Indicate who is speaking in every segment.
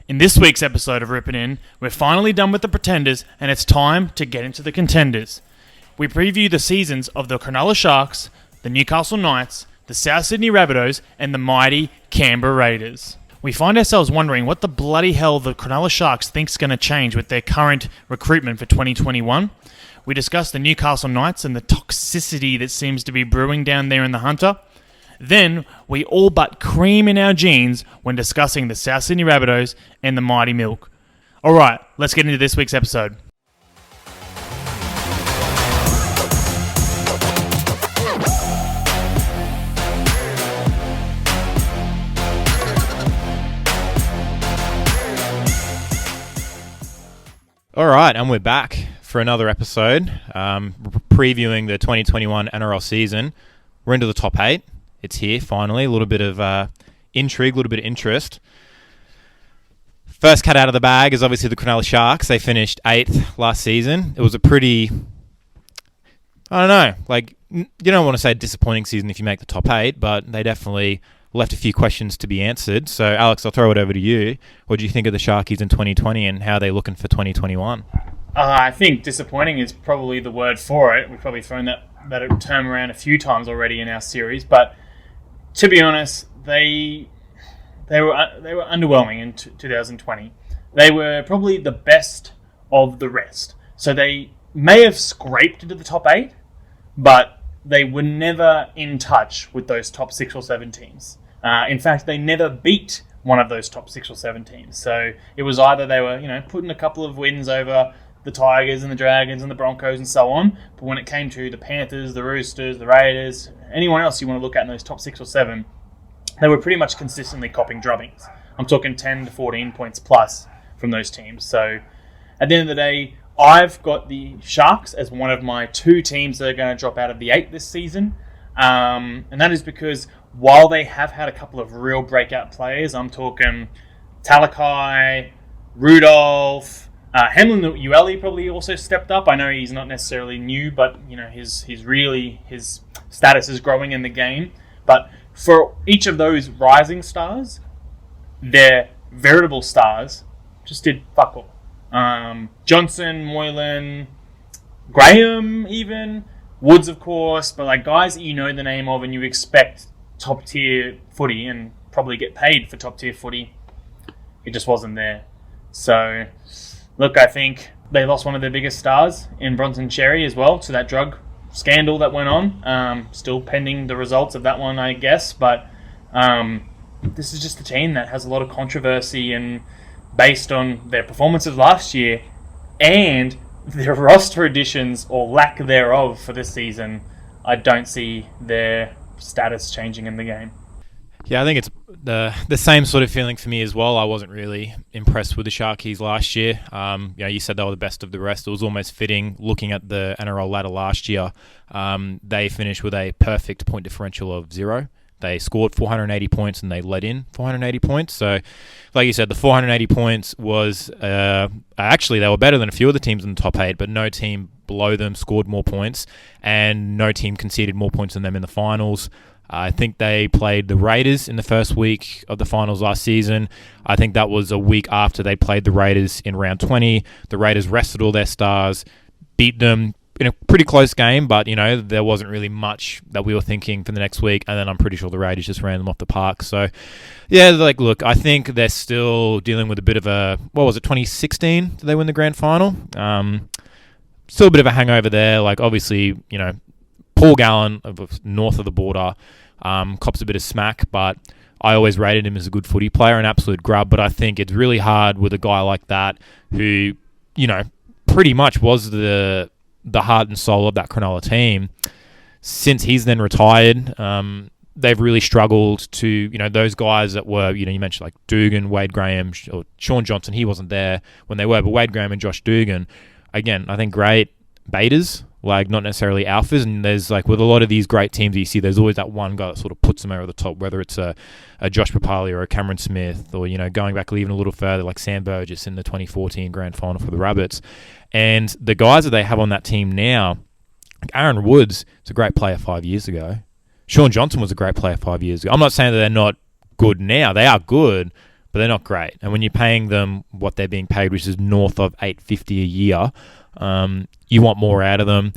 Speaker 1: In this week's episode of RIPPIN, we're finally done with the pretenders and it's time to get into the contenders. We preview the seasons of the Cronulla Sharks, the Newcastle Knights, the South Sydney Rabbitohs and the mighty Canberra Raiders. We find ourselves wondering what the bloody hell the Cronulla Sharks think's going to change with their current recruitment for 2021. We discuss the Newcastle Knights and the toxicity that seems to be brewing down there in the Hunter. Then, we all but cream in our jeans when discussing the South Sydney Rabbitohs and the mighty Milk. Alright, let's get into this week's episode.
Speaker 2: Alright, and we're back for another episode, previewing the 2021 NRL season. We're into the top 8. It's here, finally. A little bit of intrigue, a little bit of interest. First cat out of the bag is obviously the Cronulla Sharks. They finished 8th last season. It was a pretty, I don't know, you don't want to say disappointing season if you make the top 8, but they definitely left a few questions to be answered. So, Alex, I'll throw it over to you. What do you think of the Sharkies in 2020 and how are they looking for 2021?
Speaker 1: I think disappointing is probably the word for it. We've probably thrown that term around a few times already in our series, but to be honest, they were underwhelming in 2020. They were probably the best of the rest. So they may have scraped into the top 8, but they were never in touch with those top 6 or 7 teams. In fact, they never beat one of those top 6 or 7 teams. So it was either they were, putting a couple of wins over the Tigers and the Dragons and the Broncos and so on. But when it came to the Panthers, the Roosters, the Raiders, anyone else you want to look at in those top 6 or 7, they were pretty much consistently copping drubbings. I'm talking 10 to 14 points plus from those teams. So at the end of the day, I've got the Sharks as one of my 2 teams that are going to drop out of the 8 this season. And that is because while they have had a couple of real breakout players, I'm talking Talakai, Rudolph, Hamlin Ueli probably also stepped up. I know he's not necessarily new, but his status is growing in the game. But for each of those rising stars, their veritable stars just did fuck all. Johnson, Moylan, Graham, even Woods, of course, but guys that you know the name of and you expect top tier footy and probably get paid for top tier footy, it just wasn't there. So, look, I think they lost one of their biggest stars in Bronson Cherry as well to that drug scandal that went on. Still pending the results of that one, I guess. But this is just a team that has a lot of controversy, and based on their performances last year and their roster additions or lack thereof for this season, I don't see their status changing in the game.
Speaker 2: Yeah, I think it's the same sort of feeling for me as well. I wasn't really impressed with the Sharkies last year. You said they were the best of the rest. It was almost fitting looking at the NRL ladder last year. They finished with a perfect point differential of 0. They scored 480 points and they let in 480 points. So, like you said, the 480 points was actually they were better than a few of the teams in the top 8, but no team below them scored more points and no team conceded more points than them in the finals. I think they played the Raiders in the first week of the finals last season. I think that was a week after they played the Raiders in round 20. The Raiders rested all their stars, beat them in a pretty close game, but, there wasn't really much that we were thinking for the next week, and then I'm pretty sure the Raiders just ran them off the park. So, yeah, look, I think they're still dealing with a bit of a, 2016? Did they win the grand final? Still a bit of a hangover there. Obviously, Paul Gallen, north of the border, cops a bit of smack, but I always rated him as a good footy player, an absolute grub. But I think it's really hard with a guy like that who, pretty much was the heart and soul of that Cronulla team. Since he's then retired, they've really struggled to, those guys that were, you mentioned like Dugan, Wade Graham, or Sean Johnson. He wasn't there when they were, but Wade Graham and Josh Dugan, again, I think great betas, not necessarily alphas. And there's with a lot of these great teams that you see, there's always that one guy that sort of puts them over the top, whether it's a Josh Papali or a Cameron Smith, or, going back even a little further, like Sam Burgess in the 2014 grand final for the Rabbits. And the guys that they have on that team now, Aaron Woods is a great player 5 years ago. Sean Johnson was a great player 5 years ago. I'm not saying that they're not good now. They are good, but they're not great. And when you're paying them what they're being paid, which is north of $850 a year, you want more out of them.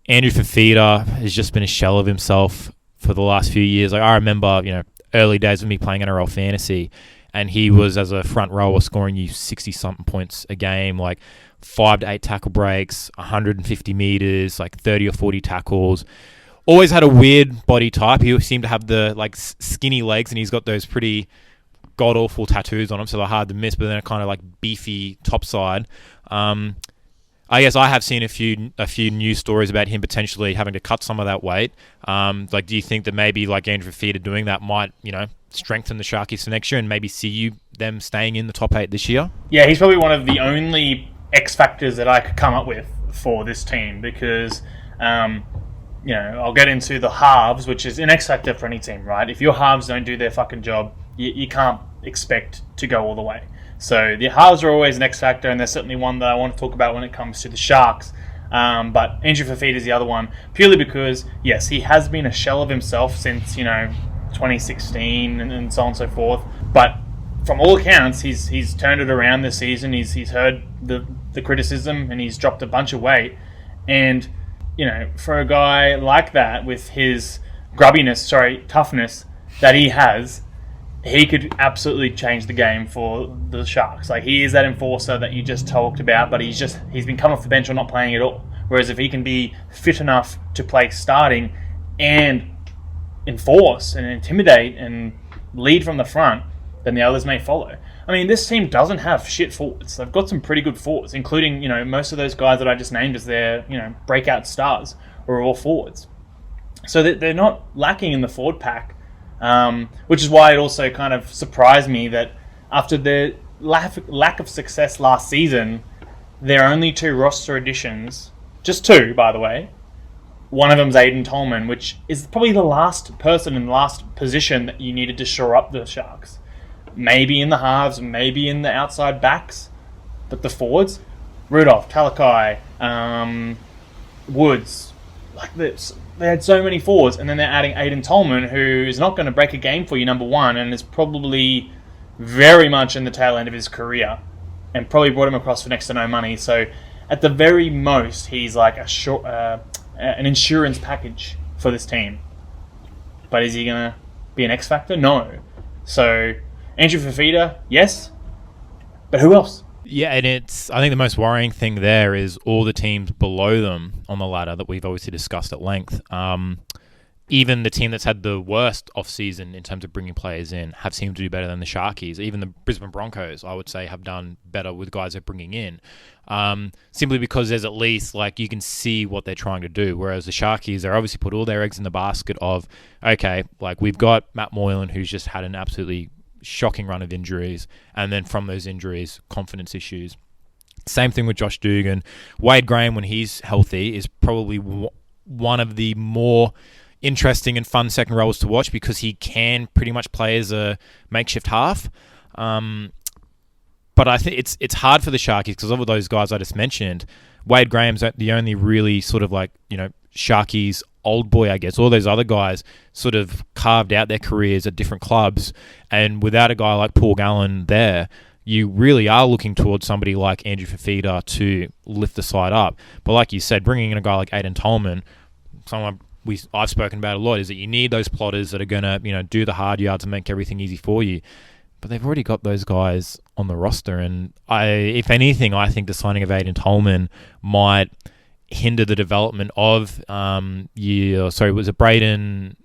Speaker 2: Andrew Fafita has just been a shell of himself for the last few years. Like, I remember, early days of me playing NRL fantasy, and he was, as a front rower, scoring you 60-something points a game, like 5 to 8 tackle breaks, 150 meters, like 30 or 40 tackles. Always had a weird body type. He seemed to have the skinny legs, and he's got those pretty god-awful tattoos on him, so they're hard to miss, but then a kind of beefy topside. I guess I have seen a few news stories about him potentially having to cut some of that weight. Do you think that maybe Andrew Fafita doing that might, strengthen the Sharkies for next year and maybe see them staying in the top 8 this year?
Speaker 1: Yeah, he's probably one of the only X factors that I could come up with for this team because, I'll get into the halves, which is an X factor for any team, right? If your halves don't do their fucking job, you can't expect to go all the way. So the halves are always an X factor, and there's certainly one that I want to talk about when it comes to the Sharks. But Andrew Fafita is the other one, purely because, yes, he has been a shell of himself since, 2016 and so on and so forth. But from all accounts, he's turned it around this season. He's heard the criticism, and he's dropped a bunch of weight. And, for a guy like that, with his toughness that he has, he could absolutely change the game for the Sharks. He is that enforcer that you just talked about, but he's been coming off the bench or not playing at all. Whereas if he can be fit enough to play starting and enforce and intimidate and lead from the front, then the others may follow. I mean, this team doesn't have shit forwards. They've got some pretty good forwards, including, most of those guys that I just named as their, breakout stars are all forwards. So they're not lacking in the forward pack. Which is why it also kind of surprised me that after the lack of success last season, there are only 2 roster additions. Just 2, by the way. One of them's Aiden Tolman, which is probably the last person in the last position that you needed to shore up the Sharks. Maybe in the halves, maybe in the outside backs. But the forwards, Rudolph, Talakai, Woods, they had so many forwards, and then they're adding Aiden Tolman, who is not going to break a game for you, number one, and is probably very much in the tail end of his career, and probably brought him across for next to no money. So, at the very most, he's like an insurance package for this team. But is he going to be an X factor? No. So, Andrew Fafita, yes, but who else?
Speaker 2: Yeah, and I think the most worrying thing there is all the teams below them on the ladder that we've obviously discussed at length. Even the team that's had the worst off-season in terms of bringing players in have seemed to do better than the Sharkies. Even the Brisbane Broncos, I would say, have done better with guys they're bringing in. Simply because there's at least, you can see what they're trying to do. Whereas the Sharkies, they're obviously put all their eggs in the basket of, okay, we've got Matt Moylan, who's just had an absolutely shocking run of injuries, and then from those injuries, confidence issues. Same thing with Josh Dugan. Wade Graham, when he's healthy, is probably one of the more interesting and fun second rows to watch because he can pretty much play as a makeshift half. But I think it's hard for the Sharkies because of all those guys I just mentioned. Wade Graham's the only really sort of Sharkies old boy, I guess. All those other guys sort of carved out their careers at different clubs, and without a guy like Paul Gallen there, you really are looking towards somebody like Andrew Fafita to lift the side up. But like you said, bringing in a guy like Aiden Tolman, someone I've spoken about a lot, is that you need those plotters that are going to do the hard yards and make everything easy for you. But they've already got those guys on the roster, and if anything, I think the signing of Aiden Tolman might hinder the development of was it Braden?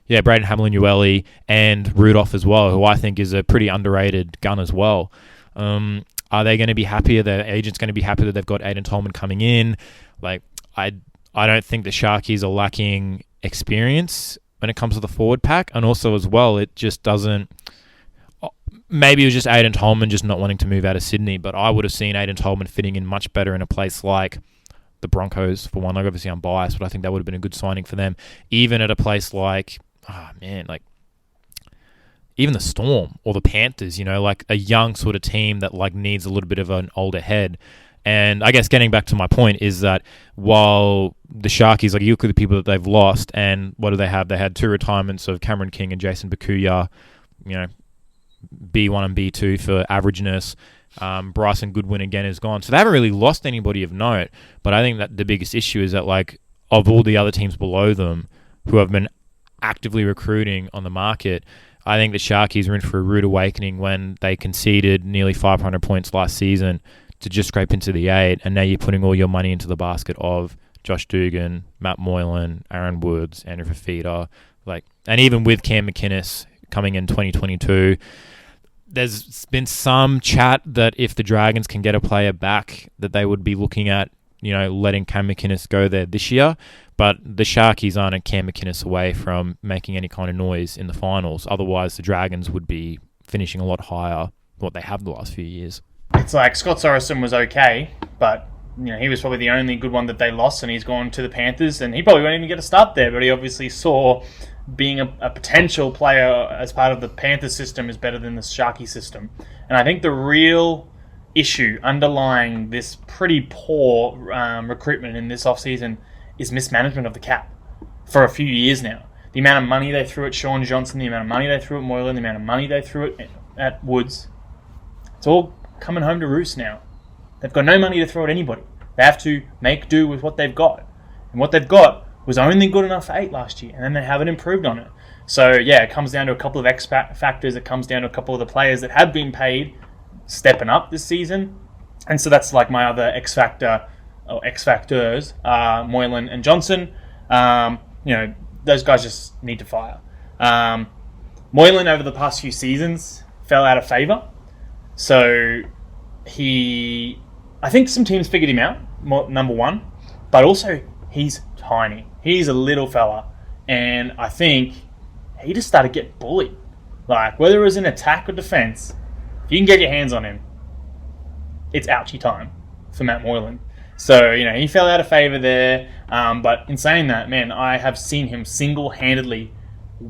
Speaker 2: Yeah, Braden Hamlin-Uele and Rudolph as well, who I think is a pretty underrated gun as well. Are they going to be happy? Are the agents going to be happy that they've got Aiden Tolman coming in? I don't think the Sharkies are lacking experience when it comes to the forward pack, and also as well, it just doesn't. Maybe it was just Aiden Tolman just not wanting to move out of Sydney, but I would have seen Aiden Tolman fitting in much better in a place like the Broncos, for one. Obviously I'm biased, but I think that would have been a good signing for them. Even at a place like, even the Storm or the Panthers, a young sort of team that needs a little bit of an older head. And I guess getting back to my point is that while the Sharkies, you look at the people that they've lost, and what do they have? They had 2 retirements of Cameron King and Jason Bakuya, B1 and B2 for averageness. Bryson Goodwin again is gone. So they haven't really lost anybody of note. But I think that the biggest issue is that, like, of all the other teams below them who have been actively recruiting on the market, I think the Sharkies are in for a rude awakening when they conceded nearly 500 points last season to just scrape into the 8, and now you're putting all your money into the basket of Josh Dugan, Matt Moylan, Aaron Woods, Andrew Fafita, and even with Cam McInnes coming in 2022, there's been some chat that if the Dragons can get a player back, that they would be looking at, letting Cam McInnes go there this year. But the Sharkies aren't a Cam McInnes away from making any kind of noise in the finals. Otherwise, the Dragons would be finishing a lot higher than what they have the last few years.
Speaker 1: It's like Scott Sorensen was okay, but he was probably the only good one that they lost, and he's gone to the Panthers, and he probably won't even get a start there, but he obviously saw being a potential player as part of the Panthers system is better than the Sharky system. And I think the real issue underlying this pretty poor recruitment in this offseason is mismanagement of the cap for a few years now. The amount of money they threw at Sean Johnson, the amount of money they threw at Moylan, the amount of money they threw at Woods, it's all coming home to roost now. They've got no money to throw at anybody. They have to make do with what they've got. And what they've got was only good enough for 8 last year, and then they haven't improved on it. So, yeah, it comes down to a couple of X factors. It comes down to a couple of the players that have been paid stepping up this season. And so that's like my other X factor, or X factors, Moylan and Johnson. Those guys just need to fire. Moylan, over the past few seasons, fell out of favour. So I think some teams figured him out, number one, but also he's tiny. He's a little fella, and I think he just started to get bullied. Like, whether it was in attack or defence, if you can get your hands on him, it's ouchie time for Matt Moylan. So, he fell out of favour there, but in saying that, man, I have seen him single-handedly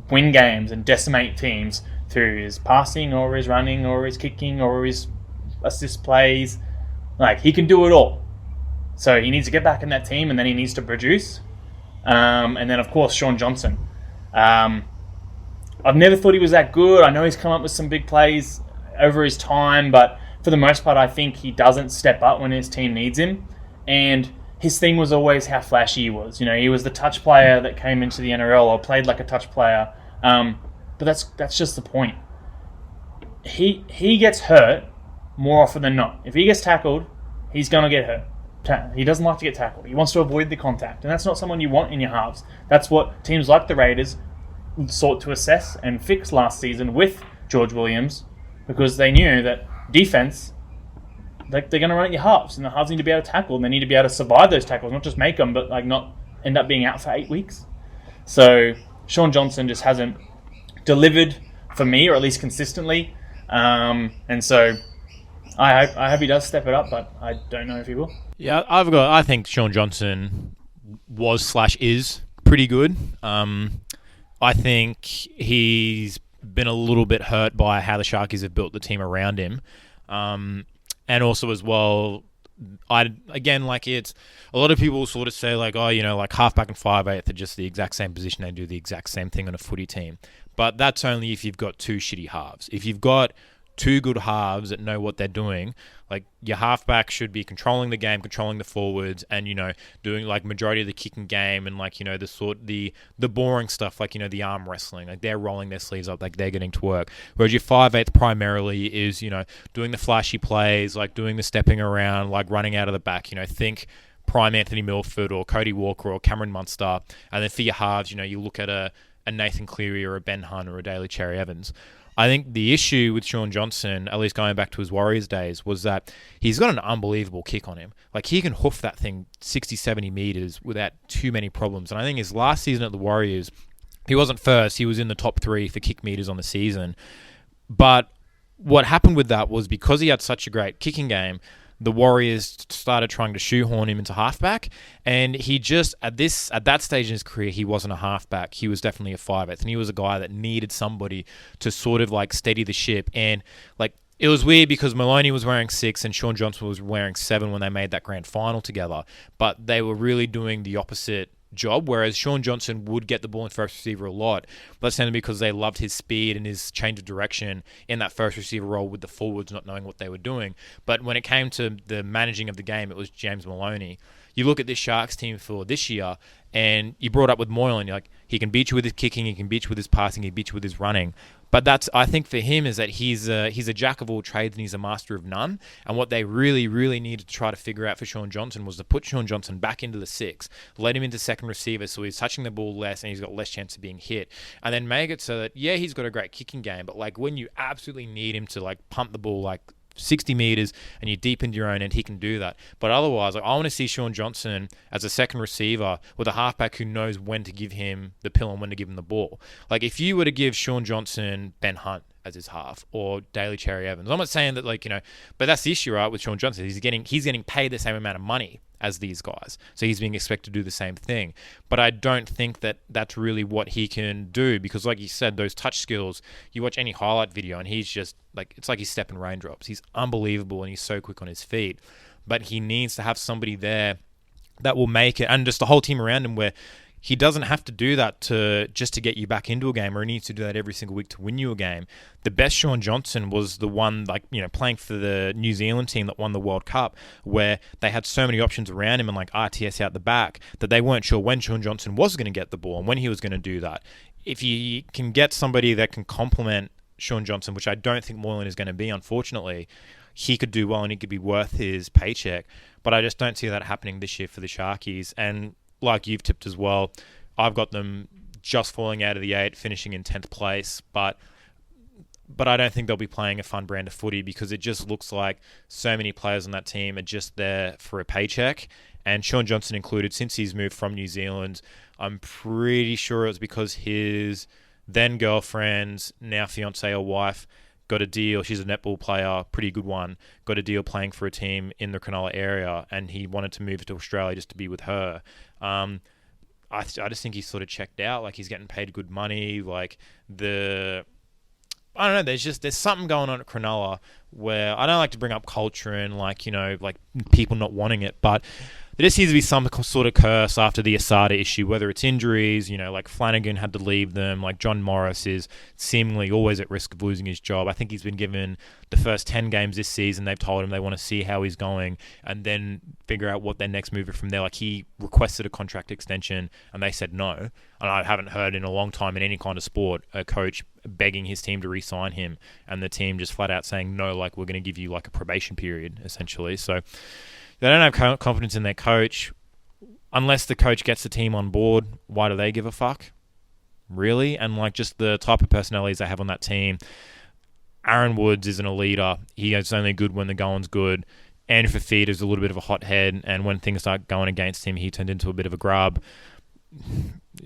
Speaker 1: win games and decimate teams through his passing or his running or his kicking or his assist plays. Like, he can do it all. So he needs to get back in that team, and then he needs to produce. And then, of course, Sean Johnson. I've never thought he was that good. I know he's come up with some big plays over his time, but for the most part, I think he doesn't step up when his team needs him. And his thing was always how flashy he was. He was the touch player that came into the NRL or played like a touch player. But that's just the point. He gets hurt more often than not. If he gets tackled, he's going to get hurt. He doesn't like to get tackled. He wants to avoid the contact. And that's not someone you want in your halves. That's what teams like the Raiders sought to assess and fix last season with George Williams, because they knew that defense, they're going to run at your halves, and the halves need to be able to tackle, and they need to be able to survive those tackles, not just make them, but not end up being out for 8 weeks. So Sean Johnson just hasn't delivered for me, or at least consistently. And so I hope he does step it up, but I don't know if he will.
Speaker 2: Yeah, I think Sean Johnson is pretty good. I think he's been a little bit hurt by how the Sharkies have built the team around him. And also as well, it's a lot of people sort of say halfback and 5'8" are just the exact same position. They do the exact same thing on a footy team. But that's only if you've got 2 shitty halves. If you've got 2 good halves that know what they're doing, your halfback should be controlling the game, controlling the forwards, and doing majority of the kicking game, and the boring stuff, the arm wrestling, they're rolling their sleeves up, they're getting to work. Whereas your 5'8" primarily is doing the flashy plays, doing the stepping around, running out of the back. Think prime Anthony Milford or Cody Walker or Cameron Munster, and then for your halves, you look at a Nathan Cleary or a Ben Hunt or a Daly Cherry Evans. I think the issue with Sean Johnson, at least going back to his Warriors days, was that he's got an unbelievable kick on him. He can hoof that thing 60, 70 metres without too many problems. And I think his last season at the Warriors, he wasn't first. He was in the top 3 for kick metres on the season. But what happened with that was because he had such a great kicking game, the Warriors started trying to shoehorn him into halfback, and he just, at that stage in his career, he wasn't a halfback. He was definitely a 5'8", and he was a guy that needed somebody to sort of steady the ship. And it was weird because Maloney was wearing 6 and Sean Johnson was wearing 7 when they made that grand final together, but they were really doing the opposite job, whereas Shaun Johnson would get the ball in first receiver a lot. But that's only because they loved his speed and his change of direction in that first receiver role with the forwards not knowing what they were doing. But when it came to the managing of the game, it was James Maloney. You look at this Sharks team for this year, and you brought up with Moylan, you're like, he can beat you with his kicking, he can beat you with his passing, he can beat you with his running. But that's, I think for him, is that he's a jack of all trades and he's a master of none. And what they really, really needed to try to figure out for Shaun Johnson was to put Shaun Johnson back into the six, let him into second receiver so he's touching the ball less and he's got less chance of being hit. And then make it so that, yeah, he's got a great kicking game, but like when you absolutely need him to like pump the ball like 60 meters and you're deep into your own end, he can do that. But otherwise, like, I want to see Shaun Johnson as a second receiver with a halfback who knows when to give him the pill and when to give him the ball. Like, if you were to give Shaun Johnson Ben Hunt as his half or Daly Cherry Evans, I'm not saying that, like, you know, but that's the issue, right, with Shaun Johnson. He's getting paid the same amount of money as these guys, so he's being expected to do the same thing. But I don't think that that's really what he can do, because like you said, those touch skills, you watch any highlight video and he's just like, it's like he's stepping raindrops. He's unbelievable and he's so quick on his feet, but he needs to have somebody there that will make it, and just the whole team around him, where he doesn't have to do that to get you back into a game, or he needs to do that every single week to win you a game. The best Shaun Johnson was the one, like, you know, playing for the New Zealand team that won the World Cup, where they had so many options around him and like RTS out the back that they weren't sure when Shaun Johnson was going to get the ball and when he was going to do that. If you can get somebody that can complement Shaun Johnson, which I don't think Moylan is going to be, unfortunately, he could do well and he could be worth his paycheck. But I just don't see that happening this year for the Sharkies. And like you've tipped as well, I've got them just falling out of the 8, finishing in 10th place. But I don't think they'll be playing a fun brand of footy, because it just looks like so many players on that team are just there for a paycheck. And Shaun Johnson included, since he's moved from New Zealand, I'm pretty sure it was because his then girlfriend's now fiance or wife got a deal. She's a netball player, pretty good one, got a deal playing for a team in the Cronulla area, and he wanted to move to Australia just to be with her. I just think he's sort of checked out. Like, he's getting paid good money. Like, I don't know, there's something going on at Cronulla where I don't like to bring up culture and, like, you know, like people not wanting it, but there just seems to be some sort of curse after the Asada issue, whether it's injuries, you know, like Flanagan had to leave them, like John Morris is seemingly always at risk of losing his job. I think he's been given the first 10 games this season. They've told him they want to see how he's going and then figure out what their next move is from there. Like, he requested a contract extension and they said no. And I haven't heard in a long time in any kind of sport a coach begging his team to re-sign him and the team just flat out saying no, like, we're going to give you like a probation period, essentially. So they don't have confidence in their coach. Unless the coach gets the team on board, why do they give a fuck? Really? And like, just the type of personalities they have on that team. Aaron Woods isn't a leader. He is only good when the going's good. Andrew Fafita's a little bit of a hothead, and when things start going against him, he turned into a bit of a grub.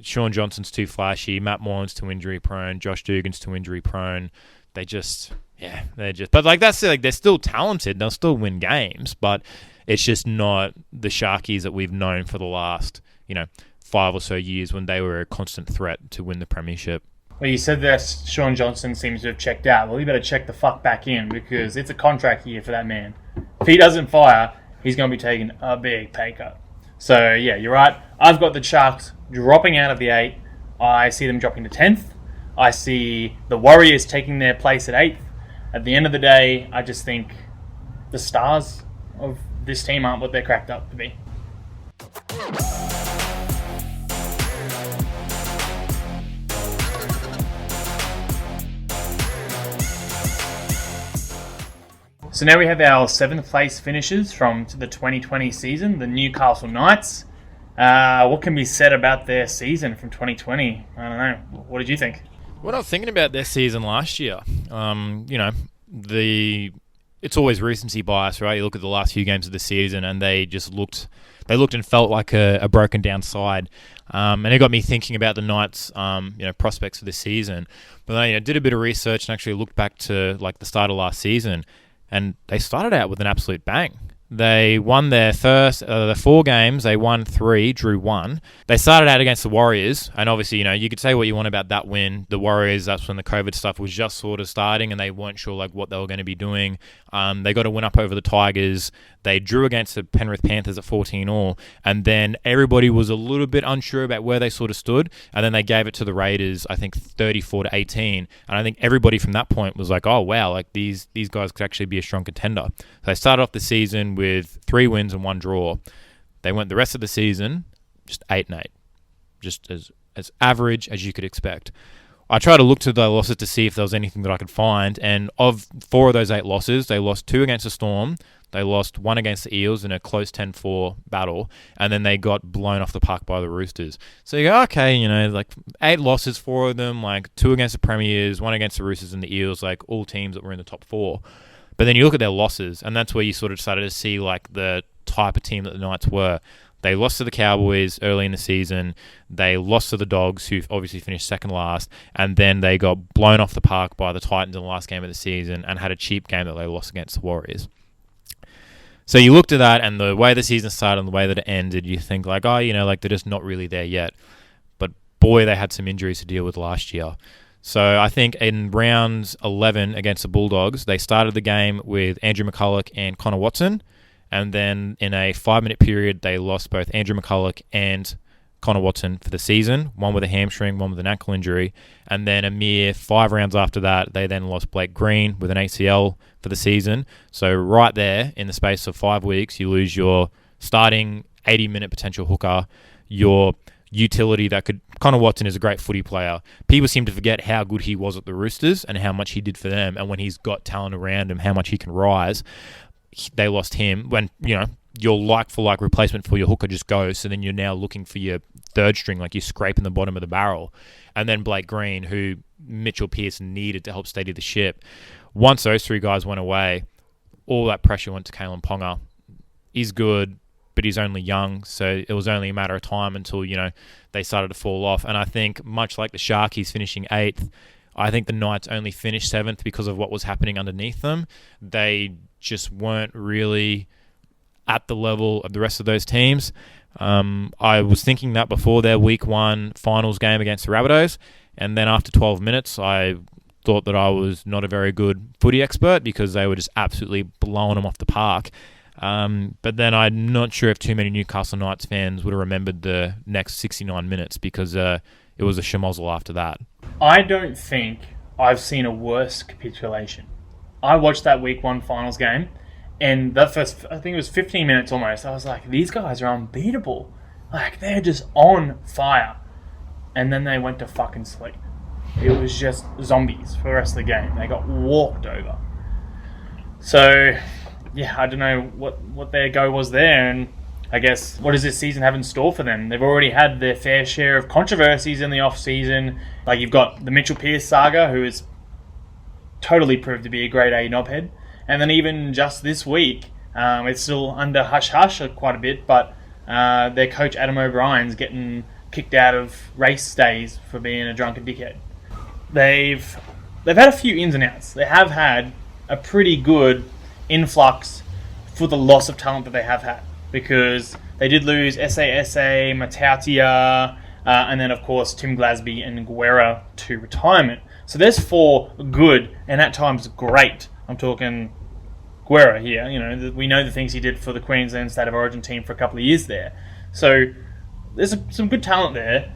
Speaker 2: Shaun Johnson's too flashy. Matt Moylan's too injury prone. Josh Dugan's too injury prone. But like, that's like, they're still talented. They'll still win games, but it's just not the Sharkies that we've known for the last, 5 or so years, when they were a constant threat to win the Premiership.
Speaker 1: Well, you said that Shaun Johnson seems to have checked out. Well, you better check the fuck back in, because it's a contract year for that man. If he doesn't fire, he's going to be taking a big pay cut. So, yeah, you're right. I've got the Sharks dropping out of the 8. I see them dropping to 10th. I see the Warriors taking their place at 8th. At the end of the day, I just think the stars of this team aren't what they're cracked up to be. So now we have our 7th place finishers from the 2020 season, the Newcastle Knights. What can be said about their season from 2020? I don't know. What did you think?
Speaker 2: What I was thinking about their season last year, it's always recency bias, right? You look at the last few games of the season and they just looked and felt like a broken down side. And it got me thinking about the Knights, prospects for this season. But I did a bit of research and actually looked back to like the start of last season, and they started out with an absolute bang. They won their first, the 4 games. They won 3, drew 1. They started out against the Warriors, and obviously, you could say what you want about that win. The Warriors, that's when the COVID stuff was just sort of starting, and they weren't sure what they were going to be doing. They got a win up over the Tigers. They drew against the Penrith Panthers at 14-all, and then everybody was a little bit unsure about where they sort of stood, and then they gave it to the Raiders, I think 34-18, and I think everybody from that point was like, oh wow, these guys could actually be a strong contender. So they started off the season with 3 wins and 1 draw. They went the rest of the season just 8-8, just as average as you could expect. I tried to look to the losses to see if there was anything that I could find, and of 4 of those 8 losses, they lost 2 against the Storm, they lost 1 against the Eels in a close 10-4 battle, and then they got blown off the park by the Roosters. So you go, okay, 8 losses, 4 of them, 2 against the Premiers, 1 against the Roosters and the Eels, all teams that were in the top 4. But then you look at their losses, and that's where you sort of started to see the type of team that the Knights were. They lost to the Cowboys early in the season. They lost to the Dogs, who obviously finished second last. And then they got blown off the park by the Titans in the last game of the season and had a cheap game that they lost against the Warriors. So you looked at that, and the way the season started and the way that it ended, you think they're just not really there yet. But boy, they had some injuries to deal with last year. So I think in round 11 against the Bulldogs, they started the game with Andrew McCulloch and Connor Watson. And then in a 5-minute period, they lost both Andrew McCulloch and Connor Watson for the season, one with a hamstring, one with an ankle injury. And then a mere 5 rounds after that, they then lost Blake Green with an ACL for the season. So right there, in the space of 5 weeks, you lose your starting 80-minute potential hooker, your utility that could... Connor Watson is a great footy player. People seem to forget how good he was at the Roosters and how much he did for them, and when he's got talent around him, how much he can rise. They lost him when, your like-for-like replacement for your hooker just goes, so then you're now looking for your third string, you're scraping the bottom of the barrel. And then Blake Green, who Mitchell Pearce needed to help steady the ship. Once those 3 guys went away, all that pressure went to Kalen Ponga. He's good, but he's only young, so it was only a matter of time until, they started to fall off. And I think, much like the Sharkies finishing 8th, I think the Knights only finished 7th because of what was happening underneath them. They just weren't really at the level of the rest of those teams. I was thinking that before their week 1 finals game against the Rabbitohs, and then after 12 minutes, I thought that I was not a very good footy expert because they were just absolutely blowing them off the park. But then I'm not sure if too many Newcastle Knights fans would have remembered the next 69 minutes because it was a schmozzle after that.
Speaker 1: I don't think I've seen a worse capitulation. I watched that week 1 finals game, and that first, I think it was 15 minutes almost, I was like, these guys are unbeatable. They're just on fire. And then they went to fucking sleep. It was just zombies for the rest of the game. They got walked over. So, yeah, I don't know what their go was there, and I guess, what does this season have in store for them? They've already had their fair share of controversies in the off-season. You've got the Mitchell Pearce saga, who has totally proved to be a grade A knobhead. And then even just this week, it's still under hush-hush quite a bit, but their coach Adam O'Brien's getting kicked out of race days for being a drunken dickhead. They've had a few ins and outs. They have had a pretty good influx for the loss of talent that they have had, because they did lose SASA, Matautia, and then of course Tim Glasby and Guerra to retirement. So there's 4 good and at times great. I'm talking Guerra here. We know the things he did for the Queensland State of Origin team for a couple of years there. So there's some good talent there.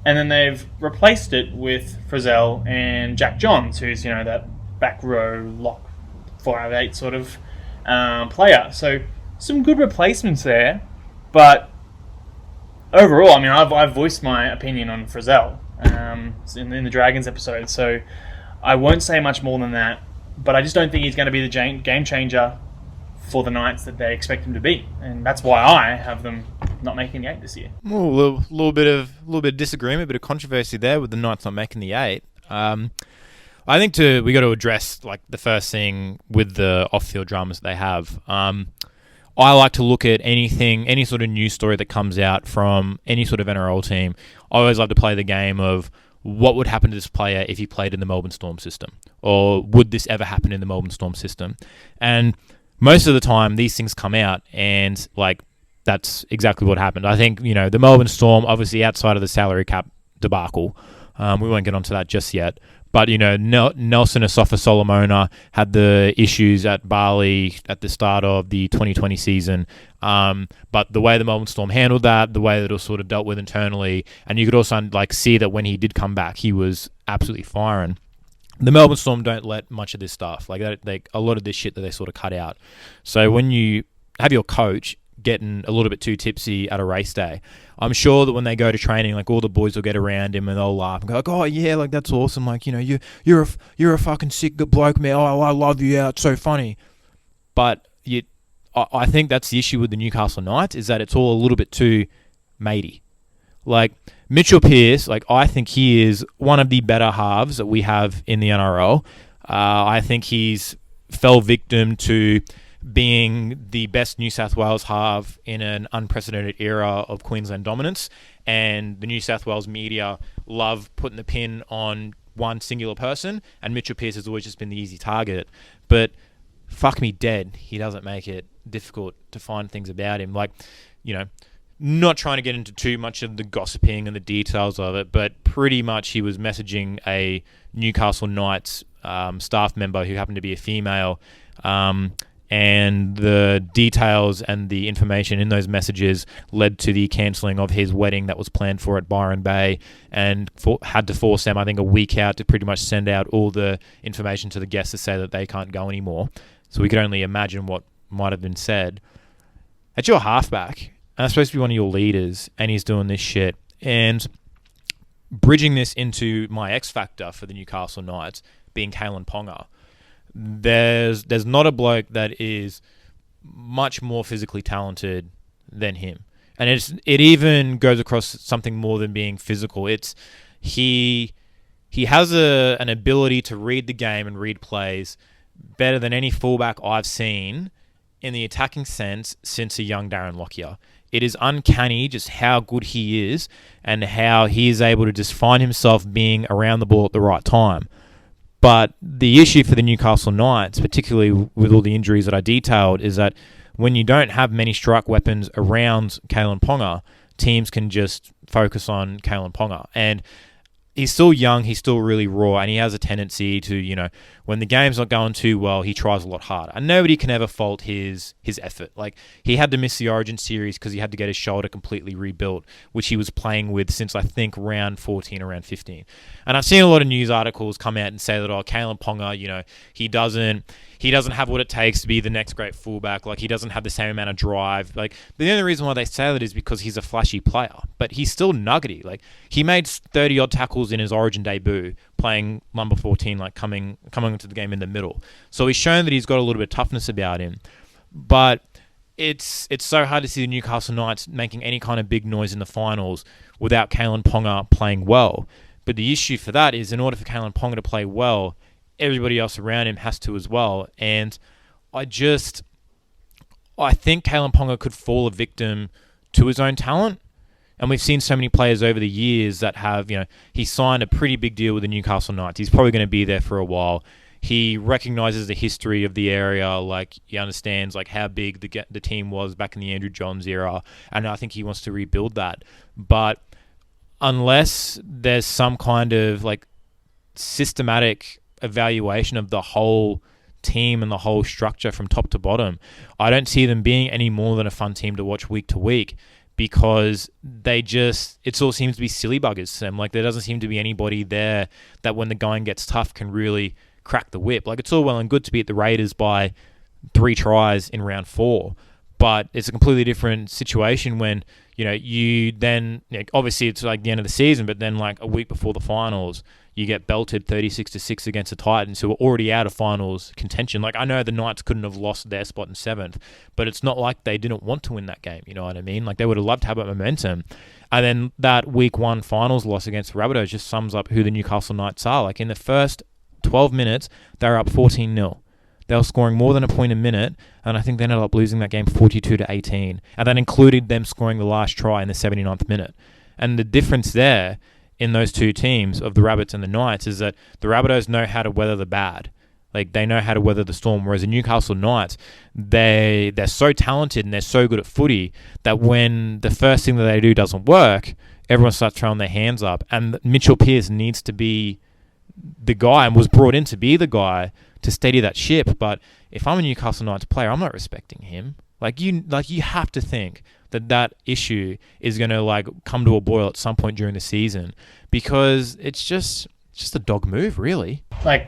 Speaker 1: And then they've replaced it with Frizzell and Jack Johns, who's, that back row lock 4 out of 8 sort of player. So some good replacements there. But overall, I've voiced my opinion on Frizzell in the Dragons episode. So I won't say much more than that. But I just don't think he's going to be the game changer for the Knights that they expect him to be. And that's why I have them not making the 8 this year.
Speaker 2: Well, a little bit of disagreement, a bit of controversy there with the Knights not making the 8. I think we got to address the first thing with the off-field dramas that they have. I like to look at any sort of news story that comes out from any sort of NRL team. I always love to play the game of what would happen to this player if he played in the Melbourne Storm system, or would this ever happen in the Melbourne Storm system? And most of the time these things come out, and like that's exactly what happened. I think, the Melbourne Storm, obviously outside of the salary cap debacle, we won't get onto that just yet. But, Nelson Asafa-Solomona had the issues at Bali at the start of the 2020 season. But the way the Melbourne Storm handled that, the way that it was sort of dealt with internally, and you could also see that when he did come back, he was absolutely firing. The Melbourne Storm don't let much of this stuff, a lot of this shit that they sort of cut out. So when you have your coach getting a little bit too tipsy at a race day, I'm sure that when they go to training, all the boys will get around him and they'll laugh and go oh yeah, that's awesome, you're a fucking sick bloke, man. Oh, I love you, yeah, it's so funny. But I think that's the issue with the Newcastle Knights, is that it's all a little bit too matey. Mitchell Pearce, I think he is one of the better halves that we have in the NRL. I think he's fell victim to being the best New South Wales half in an unprecedented era of Queensland dominance, and the New South Wales media love putting the pin on one singular person, and Mitchell Pearce has always just been the easy target. But fuck me dead, he doesn't make it difficult to find things about him. Not trying to get into too much of the gossiping and the details of it, but pretty much he was messaging a Newcastle Knights staff member who happened to be a female, and the details and the information in those messages led to the cancelling of his wedding that was planned for at Byron Bay, and had to force them, I think, a week out to pretty much send out all the information to the guests to say that they can't go anymore. So we could only imagine what might have been said. At your halfback, and that's supposed to be one of your leaders, and he's doing this shit. And bridging this into my X factor for the Newcastle Knights being Kalen Ponga. There's not a bloke that is much more physically talented than him, and it even goes across something more than being physical. It's he has an ability to read the game and read plays better than any fullback I've seen in the attacking sense since a young Darren Lockyer. It is uncanny just how good he is and how he is able to just find himself being around the ball at the right time. But the issue for the Newcastle Knights, particularly with all the injuries that I detailed, is that when you don't have many strike weapons around Kalen Ponga, teams can just focus on Kalen Ponga. And he's still young, he's still really raw, and he has a tendency to, when the game's not going too well, he tries a lot harder. And nobody can ever fault his effort. He had to miss the Origin series because he had to get his shoulder completely rebuilt, which he was playing with since, I think, round 14 or round 15. And I've seen a lot of news articles come out and say that, Kalen Ponga, he doesn't have what it takes to be the next great fullback. He doesn't have the same amount of drive. But the only reason why they say that is because he's a flashy player. But he's still nuggety. He made 30-odd tackles in his Origin debut, playing number 14, coming into the game in the middle. So he's shown that he's got a little bit of toughness about him. But it's so hard to see the Newcastle Knights making any kind of big noise in the finals without Kalen Ponga playing well. But the issue for that is, in order for Kalen Ponga to play well, everybody else around him has to as well. And I think Kalen Ponga could fall a victim to his own talent. And we've seen so many players over the years that have, he signed a pretty big deal with the Newcastle Knights. He's probably going to be there for a while. He recognises the history of the area. He understands how big the team was back in the Andrew Johns era. And I think he wants to rebuild that. But unless there's some kind of systematic evaluation of the whole team and the whole structure from top to bottom, I don't see them being any more than a fun team to watch week to week, because it all seems to be silly buggers. There doesn't seem to be anybody there that when the going gets tough can really crack the whip. It's all well and good to beat the Raiders by 3 tries in round 4, but it's a completely different situation when you then, obviously it's the end of the season, but then a week before the finals, you get belted 36-6 against the Titans, who are already out of finals contention. I know the Knights couldn't have lost their spot in 7th, but it's not like they didn't want to win that game. You know what I mean? They would have loved to have that momentum. And then that week 1 finals loss against the Rabbitohs just sums up who the Newcastle Knights are. In the first 12 minutes, they were up 14-0. They were scoring more than a point a minute, and I think they ended up losing that game 42-18. And that included them scoring the last try in the 79th minute. And the difference there in those two teams of the Rabbits and the Knights is that the Rabbitohs know how to weather the bad. Like, they know how to weather the storm. Whereas the Newcastle Knights, they're so talented and they're so good at footy that when the first thing that they do doesn't work, everyone starts throwing their hands up. And Mitchell Pearce needs to be the guy, and was brought in to be the guy to steady that ship. But if I'm a Newcastle Knights player, I'm not respecting him. You have to think that issue is going to come to a boil at some point during the season, because it's just a dog move, really.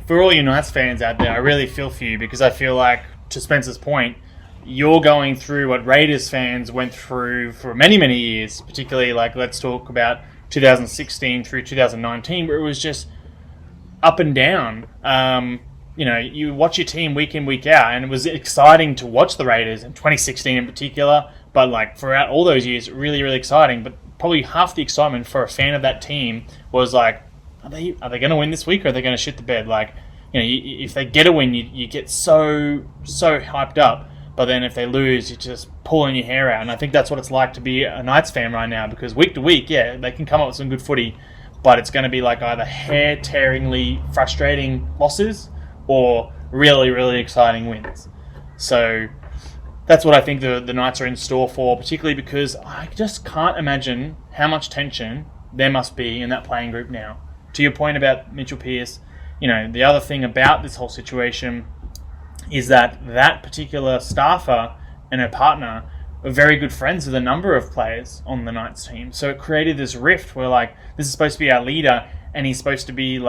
Speaker 1: For all you Knights fans out there, I really feel for you, because I feel like, to Spencer's point, you're going through what Raiders fans went through for many, many years, particularly let's talk about 2016 through 2019, where it was just up and down. You watch your team week in, week out, and it was exciting to watch the Raiders, in 2016 in particular, but throughout all those years, really, really exciting. But probably half the excitement for a fan of that team was are they going to win this week, or are they going to shit the bed? If they get a win, you get so hyped up, but then if they lose, you're just pulling your hair out. And I think that's what it's like to be a Knights fan right now, because week to week, yeah, they can come up with some good footy, but it's going to be either hair-tearingly frustrating losses or really, really exciting wins. So that's what I think the Knights are in store for, particularly because I just can't imagine how much tension there must be in that playing group now. To your point about Mitchell Pearce, the other thing about this whole situation is that particular staffer and her partner are very good friends with a number of players on the Knights team. So it created this rift where this is supposed to be our leader, and he's supposed to be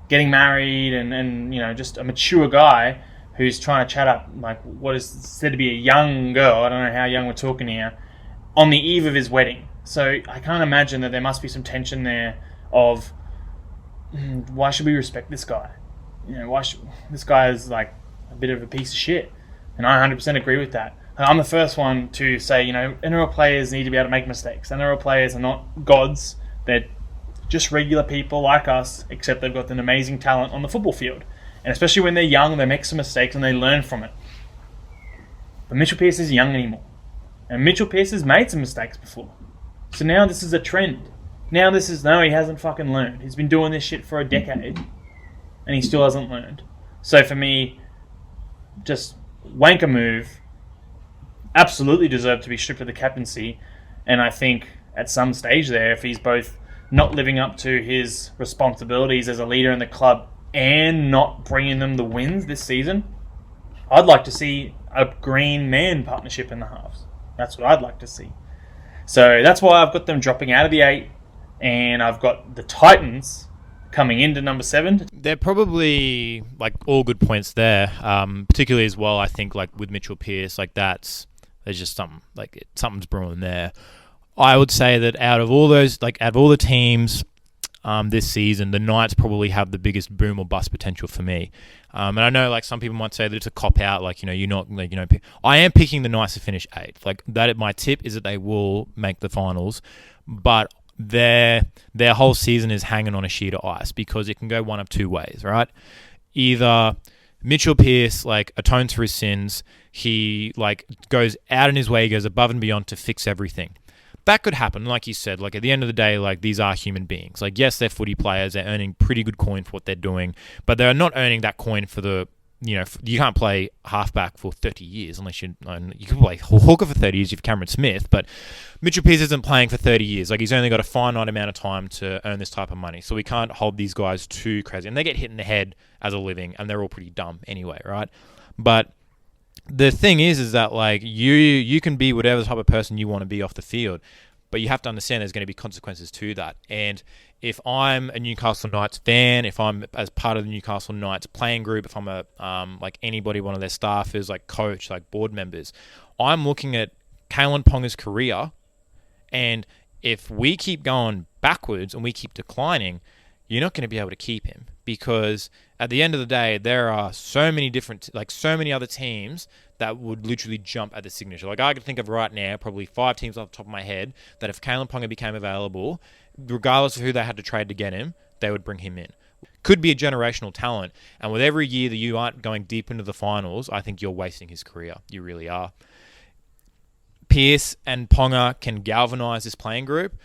Speaker 1: getting married and just a mature guy who's trying to chat up what is said to be a young girl, I don't know how young we're talking here, on the eve of his wedding. So I can't imagine that there must be some tension there of, why should we respect this guy? This guy is a bit of a piece of shit. And I 100% agree with that. I'm the first one to say, NRL players need to be able to make mistakes. NRL players are not gods. They're just regular people like us, except they've got an amazing talent on the football field. And especially when they're young, they make some mistakes and they learn from it. But Mitchell Pearce isn't young anymore. And Mitchell Pearce has made some mistakes before. So now this is a trend. Now he hasn't fucking learned. He's been doing this shit for a decade, and he still hasn't learned. So for me, just wanker move, absolutely deserved to be stripped of the captaincy. And I think at some stage there, if he's both not living up to his responsibilities as a leader in the club and not bringing them the wins this season, I'd like to see a green man partnership in the halves. That's what I'd like to see. So that's why I've got them dropping out of the 8, and I've got the Titans coming into number 7.
Speaker 2: They're probably all good points there, particularly as well. I think with Mitchell Pearce, there's just something something's brewing there. I would say that out of all those, out of all the teams this season, the Knights probably have the biggest boom or bust potential for me. And I know some people might say that it's a cop out, you're not I am picking the Knights to finish 8th. That my tip is that they will make the finals, but their whole season is hanging on a sheet of ice, because it can go one of two ways, right? Either Mitchell Pearce atones for his sins, he goes out in his way, he goes above and beyond to fix everything. That could happen, like you said. At the end of the day, these are human beings. Yes, they're footy players. They're earning pretty good coin for what they're doing, but they're not earning that coin for the, you can't play halfback for 30 years unless you can play hooker for 30 years if you're Cameron Smith, but Mitchell Pearce isn't playing for 30 years. He's only got a finite amount of time to earn this type of money, so we can't hold these guys too crazy. And they get hit in the head as a living, and they're all pretty dumb anyway, right? But the thing is that you can be whatever type of person you want to be off the field, but you have to understand there's going to be consequences to that. And if I'm a Newcastle Knights fan, if I'm as part of the Newcastle Knights playing group, if I'm a anybody, one of their staffers, coach, board members, I'm looking at Kalen Ponga's career, and if we keep going backwards and we keep declining, you're not going to be able to keep him, because at the end of the day, there are so many different, so many other teams that would literally jump at the signature. I can think of right now probably 5 teams off the top of my head that if Kalen Ponga became available, regardless of who they had to trade to get him, they would bring him in. Could be a generational talent, and with every year that you aren't going deep into the finals, I think you're wasting his career. You really are. Pearce and Ponga can galvanise this playing group.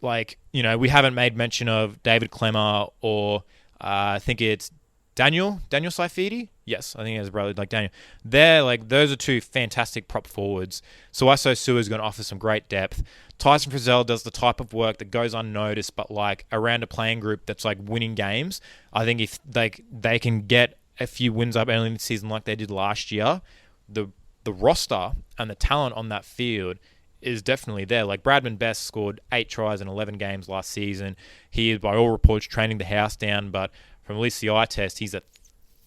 Speaker 2: We haven't made mention of David Clemmer or I think it's Daniel Saifidi. Yes, I think he has a brother like Daniel. Those are two fantastic prop forwards. Suaso Sua is going to offer some great depth. Tyson Frizzell does the type of work that goes unnoticed, but like around a playing group that's like winning games. I think if they can get a few wins up early in the season like they did last year, the roster and the talent on that field is definitely there. Like Bradman Best scored 8 tries in 11 games last season. He is, by all reports, training the house down, but from at least the eye test, he's a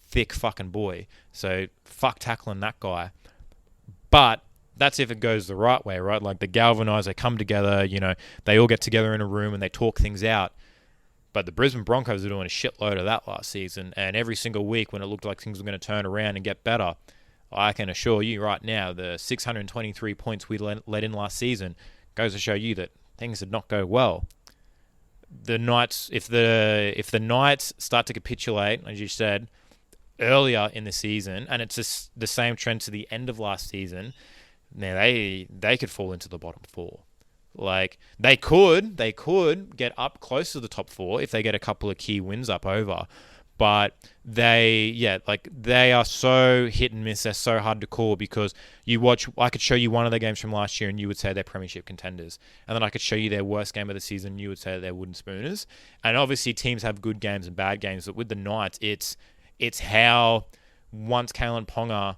Speaker 2: thick fucking boy. So fuck tackling that guy. But that's if it goes the right way, right? Like they galvanise, they come together, they all get together in a room and they talk things out. But the Brisbane Broncos are doing a shitload of that last season, and every single week when it looked like things were going to turn around and get better, I can assure you right now, the 623 points we let in last season goes to show you that things did not go well. The Knights, if the Knights start to capitulate, as you said, earlier in the season, and it's just the same trend to the end of last season, now they could fall into the bottom 4. Like they could get up close to the top 4 if they get a couple of key wins up over. But they are so hit and miss. They're so hard to call because I could show you one of their games from last year and you would say they're Premiership contenders. And then I could show you their worst game of the season and you would say they're wooden spooners. And obviously teams have good games and bad games. But with the Knights, it's how once Kalen Ponga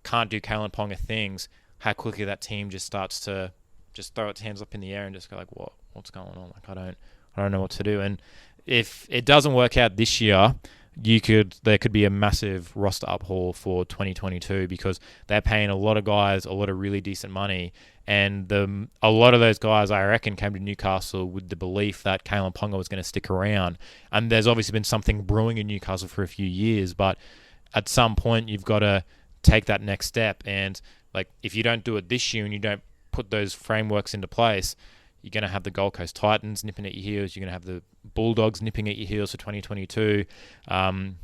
Speaker 2: can't do Kalen Ponga things, how quickly that team just starts to just throw its hands up in the air and just go like, what's going on? Like I don't know what to do. And if it doesn't work out this year, there could be a massive roster uphaul for 2022 because they're paying a lot of guys a lot of really decent money, and a lot of those guys I reckon came to Newcastle with the belief that Kalen Ponga was going to stick around. And there's obviously been something brewing in Newcastle for a few years, but at some point you've got to take that next step. And like if you don't do it this year and you don't put those frameworks into place, you're going to have the Gold Coast Titans nipping at your heels. You're going to have the Bulldogs nipping at your heels for 2022. Down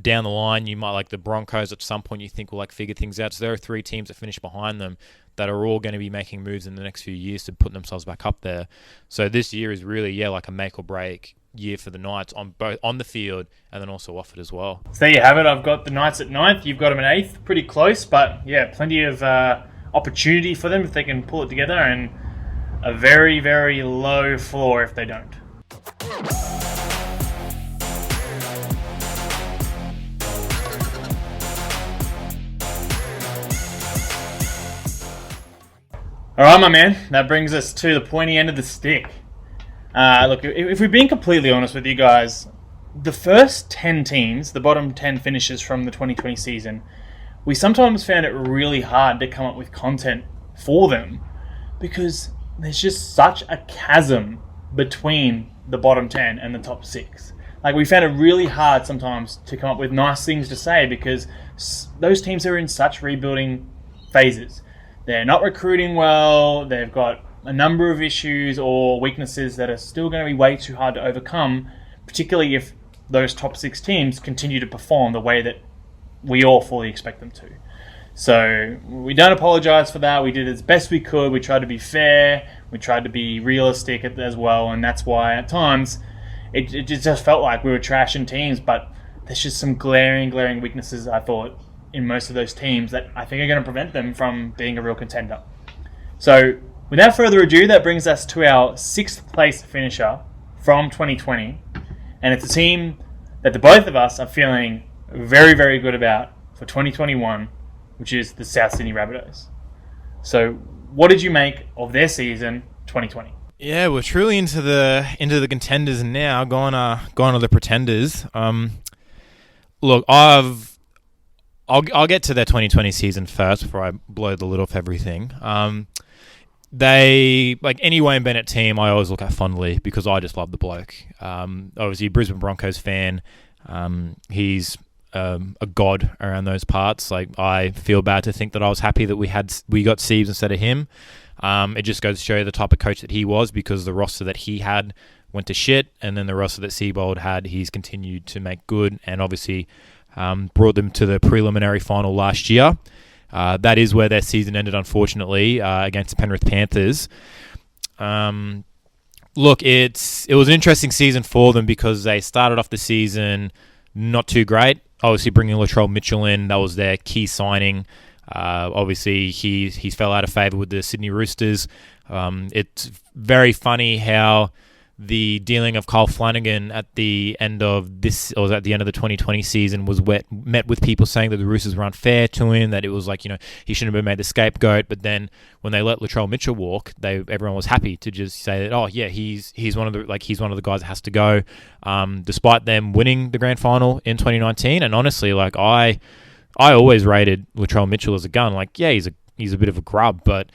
Speaker 2: the line, you might like the Broncos at some point you think will like figure things out. So there are 3 teams that finish behind them that are all going to be making moves in the next few years to put themselves back up there. So this year is really, like a make or break year for the Knights on the field and then also off it as well.
Speaker 1: So there you have it. I've got the Knights at 9th. You've got them at 8th. Pretty close, but yeah, plenty of opportunity for them if they can pull it together, and a very, very low floor if they don't. All right, my man. That brings us to the pointy end of the stick. Look, if we're being completely honest with you guys, the first 10 teams, the bottom 10 finishes from the 2020 season, we sometimes found it really hard to come up with content for them because there's just such a chasm between the bottom 10 and the top 6. Like, we found it really hard sometimes to come up with nice things to say because those teams are in such rebuilding phases. They're not recruiting well, they've got a number of issues or weaknesses that are still going to be way too hard to overcome, particularly if those top 6 teams continue to perform the way that we all fully expect them to. So we don't apologise for that. We did as best we could. We tried to be fair. We tried to be realistic as well, and that's why at times it just felt like we were trashing teams, but there's just some glaring weaknesses, I thought, in most of those teams that I think are going to prevent them from being a real contender. So without further ado, that brings us to our 6th place finisher from 2020, and it's a team that the both of us are feeling very, very good about for 2021, which is the South Sydney Rabbitohs. So what did you make of their season 2020?
Speaker 2: Yeah, we're truly into the contenders now, going to the pretenders. Look, I'll get to their 2020 season first before I blow the lid off everything. They, like any Wayne Bennett team, I always look at fondly because I just love the bloke. Obviously, Brisbane Broncos fan. He's a god around those parts. Like, I feel bad to think that I was happy that we got Siebes instead of him. It just goes to show you the type of coach that he was, because the roster that he had went to shit, and then the roster that Siebold had, he's continued to make good, and obviously brought them to the preliminary final last year. That is where their season ended, unfortunately, against the Penrith Panthers. Look, it was an interesting season for them because they started off the season not too great. Obviously, bringing Latrell Mitchell in, that was their key signing. Obviously, he fell out of favour with the Sydney Roosters. It's very funny how the dealing of Kyle Flanagan at the end of this, or at the end of the 2020 season, was met with people saying that the Roosters were unfair to him, that it was like, he shouldn't have been made the scapegoat. But then when they let Latrell Mitchell walk, everyone was happy to just say that, oh yeah, he's one of the guys that has to go, despite them winning the grand final in 2019. And honestly, like I always rated Latrell Mitchell as a gun. Like, yeah, he's a bit of a grub, but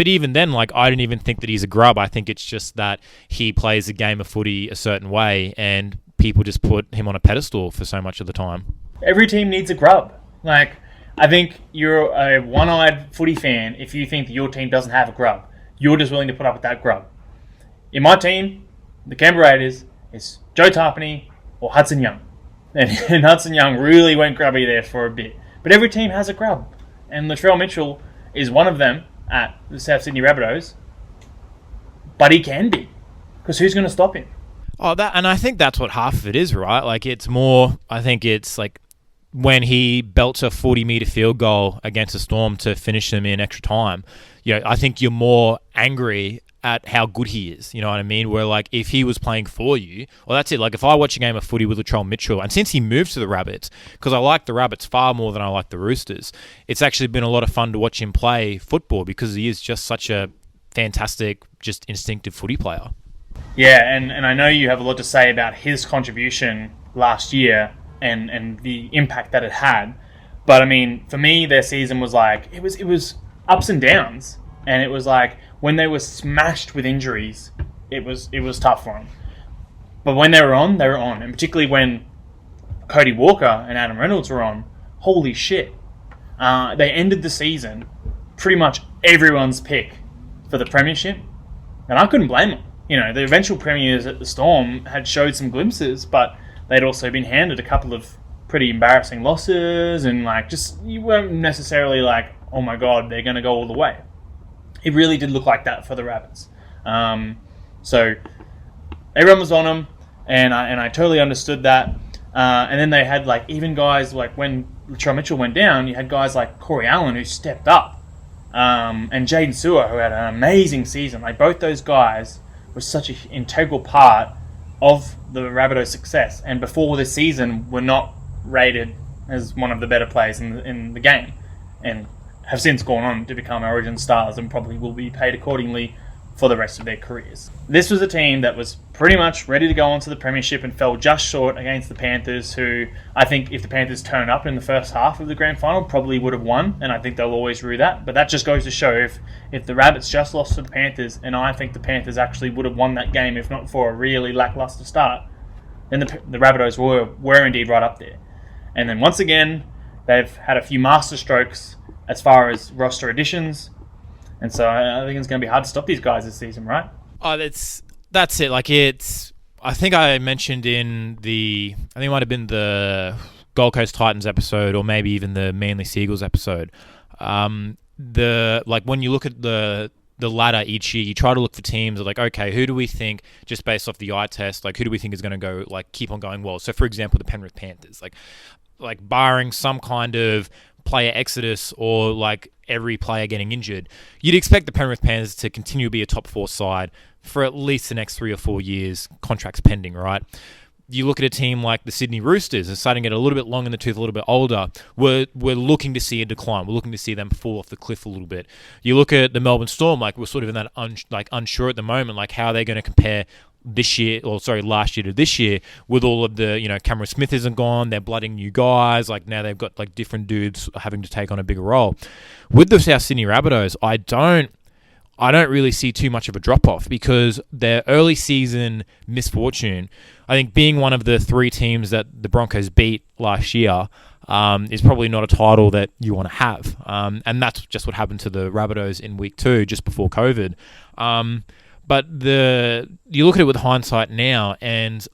Speaker 2: even then, like, I didn't even think that he's a grub. I think it's just that he plays a game of footy a certain way, and people just put him on a pedestal for so much of the time.
Speaker 1: Every team needs a grub. Like, I think you're a one-eyed footy fan if you think that your team doesn't have a grub. You're just willing to put up with that grub. In my team, the Canberra Raiders, it's Joe Tarpany or Hudson Young. And Hudson Young really went grubby there for a bit. But every team has a grub. And Latrell Mitchell is one of them at the South Sydney Rabbitohs. But he can be. Because who's going to stop him?
Speaker 2: And I think that's what half of it is, right? Like, it's more, I think it's like when he belts a 40-metre field goal against a Storm to finish them in extra time. I think you're more angry at how good he is, you know what I mean? Where, like, if he was playing for you, well, that's it. Like, if I watch a game of footy with Latrell Mitchell, and since he moved to the Rabbits, because I like the Rabbits far more than I like the Roosters, it's actually been a lot of fun to watch him play football because he is just such a fantastic, just instinctive footy player.
Speaker 1: Yeah, and I know you have a lot to say about his contribution last year and the impact that it had. But, I mean, for me, their season was like, it was ups and downs. And it was like, when they were smashed with injuries, it was tough for them. But when they were on, they were on. And particularly when Cody Walker and Adam Reynolds were on, holy shit. They ended the season pretty much everyone's pick for the Premiership. And I couldn't blame them. The eventual premiers at the Storm had showed some glimpses, but they'd also been handed a couple of pretty embarrassing losses. And, like, just, you weren't necessarily like, oh my God, they're going to go all the way. It really did look like that for the Rabbits. So everyone was on them, and I totally understood that. And then they had, like, even guys like when Latrell Mitchell went down, you had guys like Corey Allen who stepped up, and Jaden Sewer who had an amazing season. Like, both those guys were such an integral part of the Rabbitohs' success, and before this season were not rated as one of the better players in the game, and have since gone on to become Origin stars and probably will be paid accordingly for the rest of their careers. This was a team that was pretty much ready to go on to the Premiership and fell just short against the Panthers, who I think if the Panthers turned up in the first half of the grand final probably would have won, and I think they'll always rue that. But that just goes to show if the Rabbits just lost to the Panthers, and I think the Panthers actually would have won that game if not for a really lackluster start, then the Rabbitohs were indeed right up there. And then once again, they've had a few masterstrokes as far as roster additions, and so I think it's going to be hard to stop these guys this season, right?
Speaker 2: Oh, that's it. Like, I think I mentioned I think it might have been the Gold Coast Titans episode, or maybe even the Manly Seagulls episode. When you look at the ladder each year, you try to look for teams that, like, okay, who do we think, just based off the eye test, like, who do we think is going to go, like, keep on going well? So, for example, the Penrith Panthers, like barring some kind of player exodus or like every player getting injured, you'd expect the Penrith Panthers to continue to be a top 4 side for at least the next 3 or 4 years, contracts pending, right? You look at a team like the Sydney Roosters, are starting to get a little bit long in the tooth, a little bit older. We're looking to see a decline. We're looking to see them fall off the cliff a little bit. You look at the Melbourne Storm, like, we're sort of in that unsure at the moment, like how they're going to compare last year to this year, with all of the, Cameron Smith isn't gone, they're blooding new guys, like now they've got like different dudes having to take on a bigger role. With the South Sydney Rabbitohs, I don't really see too much of a drop-off, because their early season misfortune, I think being one of the 3 teams that the Broncos beat last year, is probably not a title that you want to have. And that's just what happened to the Rabbitohs in week 2, just before COVID. But you look at it with hindsight now, and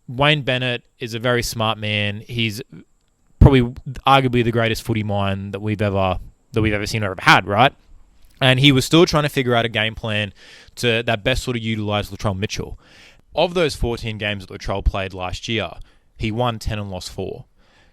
Speaker 2: Wayne Bennett is a very smart man. He's probably arguably the greatest footy mind that we've ever seen or ever had, right? And he was still trying to figure out a game plan that best sort of utilise Latrell Mitchell. Of those 14 games that Latrell played last year, He won 10 and lost 4.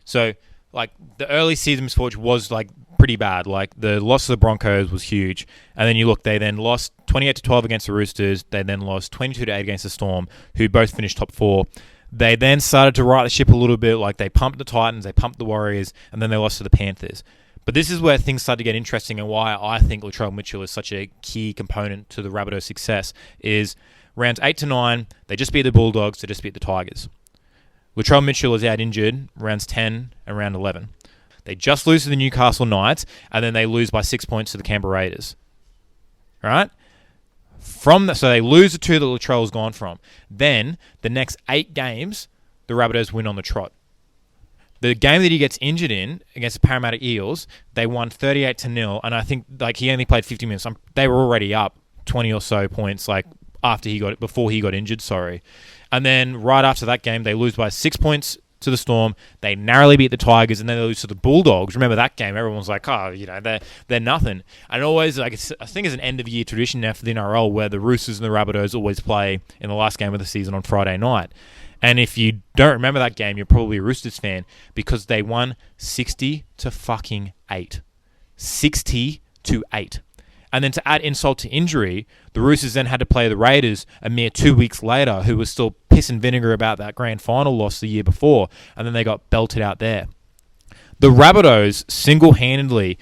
Speaker 2: So, like, the early season misfortune was, like, pretty bad. Like, the loss of the Broncos was huge. And then you look, they then lost 28-12 against the Roosters. They then lost 22-8 against the Storm, who both finished top 4. They then started to right the ship a little bit. Like, they pumped the Titans, they pumped the Warriors, and then they lost to the Panthers. But this is where things start to get interesting, and why I think Latrell Mitchell is such a key component to the Rabbitohs' success is rounds 8 to 9, they just beat the Bulldogs, they just beat the Tigers. Latrell Mitchell is out injured rounds 10 and round 11. They just lose to the Newcastle Knights, and then they lose by 6 points to the Canberra Raiders. All right? So they lose the 2 that Latrell's gone from. Then, the next 8 games, the Rabbitohs win on the trot. The game that he gets injured in against the Parramatta Eels, they won 38-0, and I think like he only played 50 minutes. They were already up 20 or so points before he got injured, sorry. And then right after that game, they lose by 6 points to the Storm. They narrowly beat the Tigers, and then they lose to the Bulldogs. Remember that game? Everyone's like, they're nothing. And always, like, I think it's an end-of-year tradition now for the NRL where the Roosters and the Rabbitohs always play in the last game of the season on Friday night. And if you don't remember that game, you're probably a Roosters fan because they won 60-8. 60-8. And then to add insult to injury, the Roosters then had to play the Raiders a mere 2 weeks later, who was still piss and vinegar about that grand final loss the year before, and then they got belted out there. The Rabbitohs single-handedly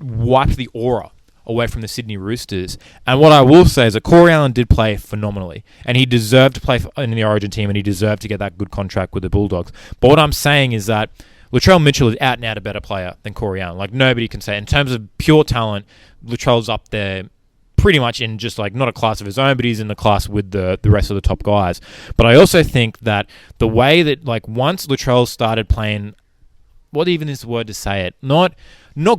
Speaker 2: wiped the aura away from the Sydney Roosters. And what I will say is that Corey Allen did play phenomenally, and he deserved to play in the Origin team, and he deserved to get that good contract with the Bulldogs. But what I'm saying is that Latrell Mitchell is out and out a better player than Corey Allen. Like, nobody can say. In terms of pure talent, Latrell's up there pretty much in just, like, not a class of his own, but he's in the class with the rest of the top guys. But I also think that the way that, like, once Latrell started playing, what even is the word to say it? Not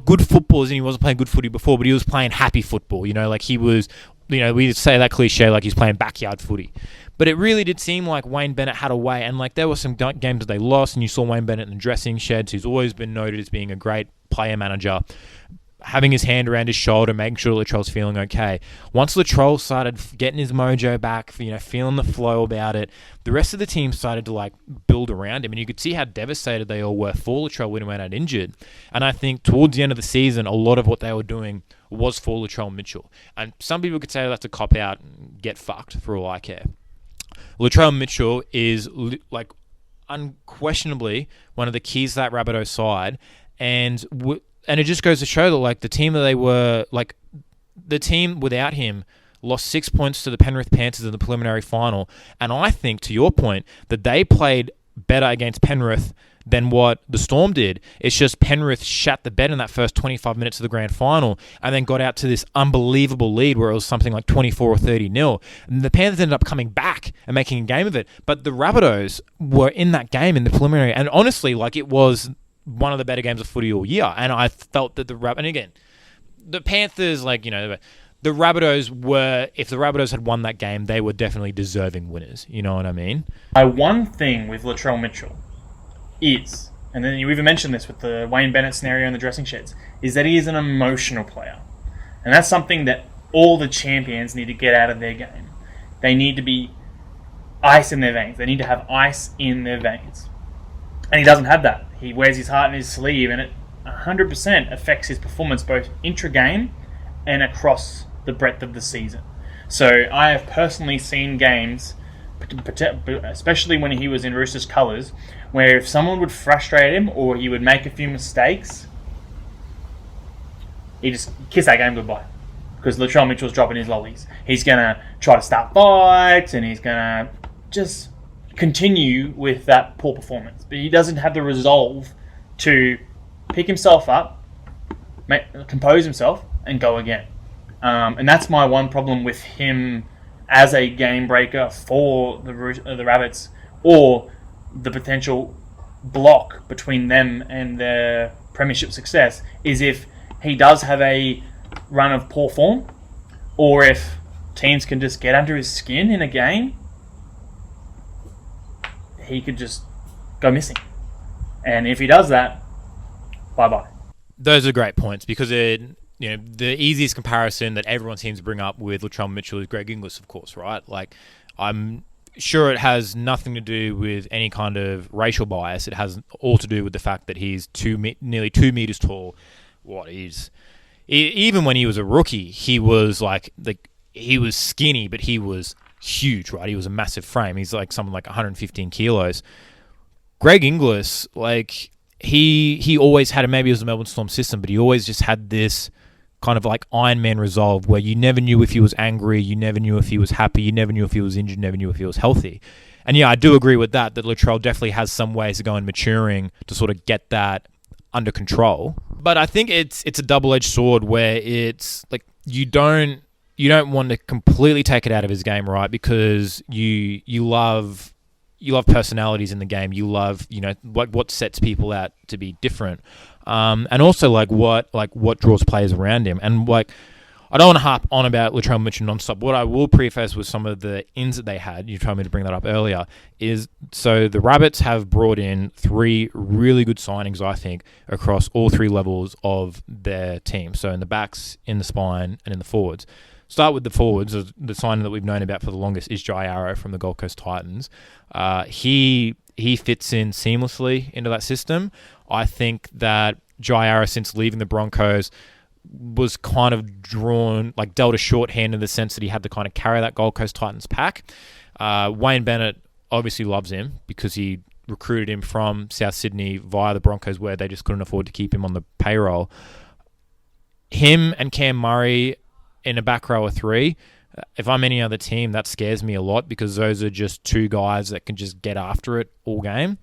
Speaker 2: good football, as in he wasn't playing good footy before, but he was playing happy football. You know, like he was, we say that cliche like he's playing backyard footy. But it really did seem like Wayne Bennett had a way, and like there were some games that they lost, and you saw Wayne Bennett in the dressing sheds, who's always been noted as being a great player manager, having his hand around his shoulder, making sure Latrell's feeling okay. Once Latrell started getting his mojo back, feeling the flow about it, the rest of the team started to like build around him, and you could see how devastated they all were for Latrell when he went out injured. And I think towards the end of the season, a lot of what they were doing was for Latrell Mitchell. And some people could say that's a cop-out and get fucked for all I care. Latrell Mitchell is like unquestionably one of the keys to that Rabbitohs side, and it just goes to show that like the team that they were, like the team without him lost 6 points to the Penrith Panthers in the preliminary final, and I think to your point that they played better against Penrith than what the Storm did. It's just Penrith shat the bed in that first 25 minutes of the grand final and then got out to this unbelievable lead where it was something like 24 or 30-0. And the Panthers ended up coming back and making a game of it. But the Rabbitohs were in that game in the preliminary, and honestly, like it was one of the better games of footy all year. And I felt that and again, the Panthers, like, the Rabbitohs were, if the Rabbitohs had won that game, they were definitely deserving winners. You know what I mean?
Speaker 1: One thing with Latrell Mitchell is, and then you even mentioned this with the Wayne Bennett scenario in the dressing sheds, is that he is an emotional player. And that's something that all the champions need to get out of their game. They need to be ice in their veins. They need to have ice in their veins. And he doesn't have that. He wears his heart in his sleeve, and it 100% affects his performance both intra-game and across the breadth of the season. So I have personally seen games, especially when he was in Roosters colours, where if someone would frustrate him or he would make a few mistakes, he just kiss that game goodbye. Because Latrell Mitchell's dropping his lollies. He's going to try to start fights, and he's going to just continue with that poor performance. But he doesn't have the resolve to pick himself up, compose himself, and go again. And that's my one problem with him as a game breaker for the Rabbits, or the potential block between them and their premiership success, is if he does have a run of poor form, or if teams can just get under his skin in a game, he could just go missing. And if he does that, bye-bye.
Speaker 2: Those are great points, because the easiest comparison that everyone seems to bring up with Latrell Mitchell is Greg Inglis, of course, right? Like, sure, it has nothing to do with any kind of racial bias. It has all to do with the fact that he's nearly 2 meters tall. Even when he was a rookie, he was he was skinny, but he was huge, right? He was a massive frame. He's like something like 115 kilos. Greg Inglis, he always had, maybe it was the Melbourne Storm system, but he always just had this kind of like Iron Man resolve where you never knew if he was angry, you never knew if he was happy, you never knew if he was injured, you never knew if he was healthy. And yeah, I do agree with that Latrell definitely has some ways to go in maturing to sort of get that under control. But I think it's a double-edged sword where it's like you don't want to completely take it out of his game, right? Because you love personalities in the game. You love, what sets people out to be different. And also what draws players around him. And I don't want to harp on about Latrell Mitchell nonstop. What I will preface with some of the ins that they had, you told me to bring that up earlier, is so the Rabbits have brought in 3 really good signings, I think, across all 3 levels of their team. So in the backs, in the spine, and in the forwards. Start with the forwards. The signing that we've known about for the longest is Jai Arrow from the Gold Coast Titans. He fits in seamlessly into that system. I think that Jai Arrow, since leaving the Broncos, was kind of dealt a shorthand in the sense that he had to kind of carry that Gold Coast Titans pack. Wayne Bennett obviously loves him because he recruited him from South Sydney via the Broncos where they just couldn't afford to keep him on the payroll. Him and Cam Murray in a back row of 3, if I'm any other team, that scares me a lot because those are just 2 guys that can just get after it all game.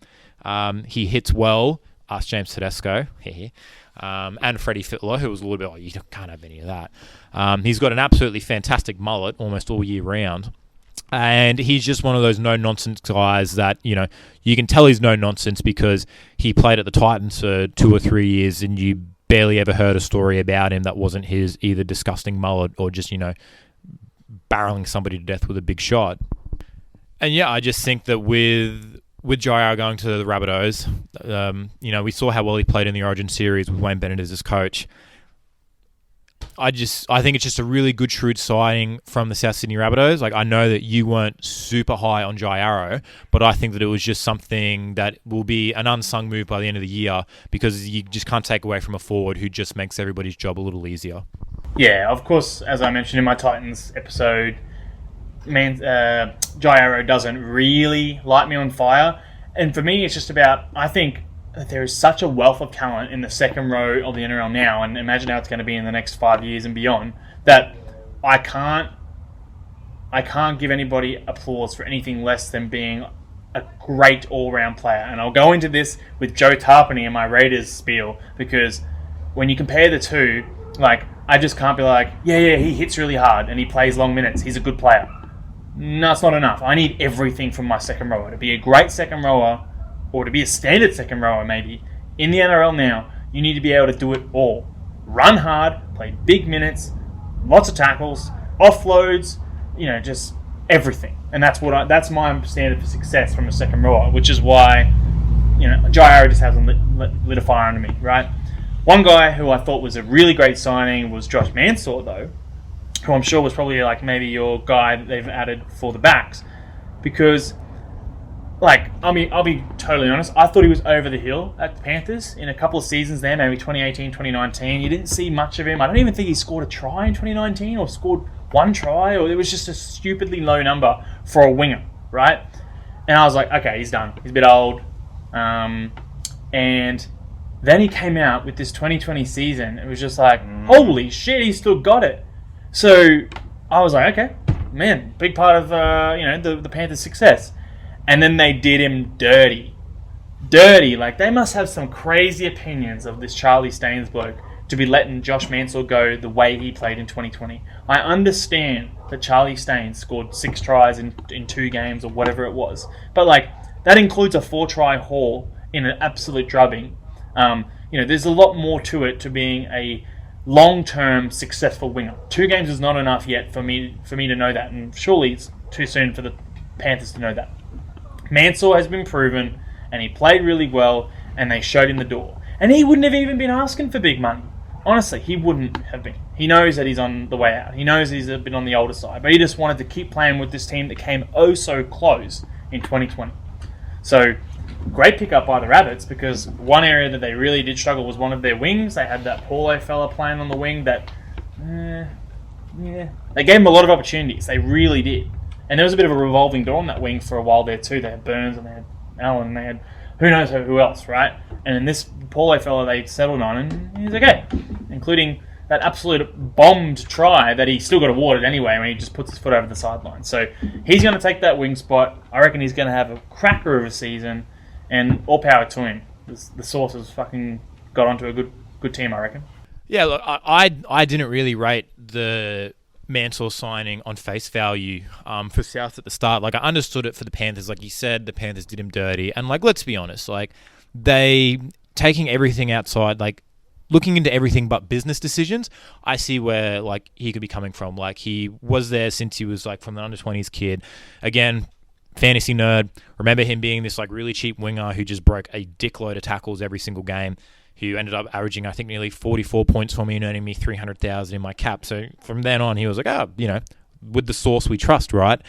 Speaker 2: He hits well. Ask James Tedesco. And Freddie Fittler, who was a little bit you can't have any of that. He's got an absolutely fantastic mullet almost all year round. And he's just one of those no-nonsense guys that, you can tell he's no-nonsense because he played at the Titans for 2 or 3 years and you barely ever heard a story about him that wasn't his either disgusting mullet or just, barreling somebody to death with a big shot. And yeah, I just think that with Jai going to the Rabbitohs, we saw how well he played in the Origin series with Wayne Bennett as his coach. I think it's just a really good shrewd signing from the South Sydney Rabbitohs. I know that you weren't super high on Jai Arrow, but I think that it was just something that will be an unsung move by the end of the year because you just can't take away from a forward who just makes everybody's job a little easier.
Speaker 1: Yeah, of course, as I mentioned in my Titans episode, Jai Arrow doesn't really light me on fire. And for me, it's just about, I think that there is such a wealth of talent in the second row of the NRL now, and imagine how it's going to be in the next 5 years and beyond, that I can't give anybody applause for anything less than being a great all-round player. And I'll go into this with Joe Tarpany and my Raiders spiel, because when you compare the two, I just can't be he hits really hard and he plays long minutes, he's a good player. No, it's not enough. I need everything from my second rower. To be a great second rower, or to be a standard second rower maybe, in the NRL now, you need to be able to do it all. Run hard, play big minutes, lots of tackles, offloads, just everything. And that's my standard for success from a second rower, which is why, Jai Arrow just hasn't lit a fire under me, right? One guy who I thought was a really great signing was Josh Mansour, though, who I'm sure was probably maybe your guy that they've added for the backs. Because, I'll be totally honest, I thought he was over the hill at the Panthers in a couple of seasons there, maybe 2018, 2019. You didn't see much of him. I don't even think he scored a try in 2019 or scored 1 try, or it was just a stupidly low number for a winger, right? And I was like, okay, he's done. He's a bit old. And then he came out with this 2020 season. It was just holy shit, he still got it. So I was like, okay, man, big part of the Panthers' success. And then they did him dirty. They must have some crazy opinions of this Charlie Staines bloke to be letting Josh Mansour go the way he played in 2020. I understand that Charlie Staines scored 6 tries in 2 games or whatever it was, but that includes a 4-try haul in an absolute drubbing. There's a lot more to it to being a long-term successful winger. 2 games is not enough yet for me to know that, and surely it's too soon for the Panthers to know that. Mansour has been proven, and he played really well, and they showed him the door. And he wouldn't have even been asking for big money. honestly, he wouldn't have been. He knows that he's on the way out. He knows he's been on the older side, but he just wanted to keep playing with this team that came oh so close in 2020. So, great pickup by the Rabbits, because one area that they really did struggle was one of their wings. They had that Paulo fella playing on the wing that, they gave him a lot of opportunities. They really did. And there was a bit of a revolving door on that wing for a while there too. They had Burns and they had Allen and they had who knows who else, right? And then this Paulo fella they settled on, and he's okay, including that absolute bombed try that he still got awarded anyway when he just puts his foot over the sideline. So he's going to take that wing spot. I reckon he's going to have a cracker of a season, and all power to him. The Saucers fucking got onto a good team, I reckon.
Speaker 2: Yeah, look, I didn't really rate the Mansour signing on face value for South at the start. Like, I understood it for the Panthers. Like you said, the Panthers did him dirty. And, like, let's be honest, like, they taking everything outside, like, looking into everything but business decisions, I see where, like, he could be coming from. Like, he was there since he was, like, from the under-20s kid. Again, fantasy nerd. Remember him being this, like, really cheap winger who just broke a dickload of tackles every single game, who ended up averaging, I think, nearly 44 points for me and earning me $300,000 in my cap. So from then on, he was like, with the source we trust, right?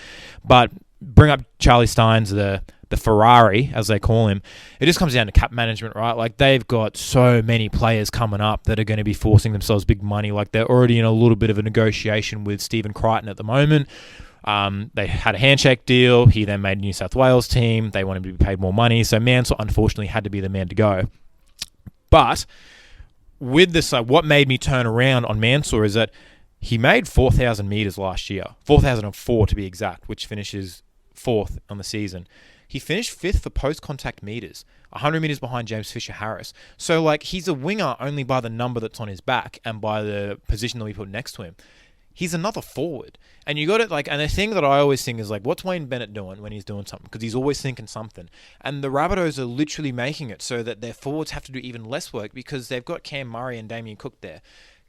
Speaker 2: But bring up Charlie Steins, the Ferrari, as they call him. It just comes down to cap management, right? Like, they've got so many players coming up that are going to be forcing themselves big money. Like, they're already in a little bit of a negotiation with Stephen Crichton at the moment. They had a handshake deal. He then made a New South Wales team. They wanted him to be paid more money. So Mansour, unfortunately, had to be the man to go. But with this, what made me turn around on Mansour is that he made 4,000 metres last year, 4,004 to be exact, which finishes 4th on the season. He finished 5th for post-contact metres, 100 metres behind James Fisher-Harris. So, like, he's a winger only by the number that's on his back and by the position that we put next to him. He's another forward. And you got it, like, and the thing that I always think is, like, what's Wayne Bennett doing when he's doing something? Because he's always thinking something. And the Rabbitohs are literally making it so that their forwards have to do even less work because they've got Cam Murray and Damien Cook there.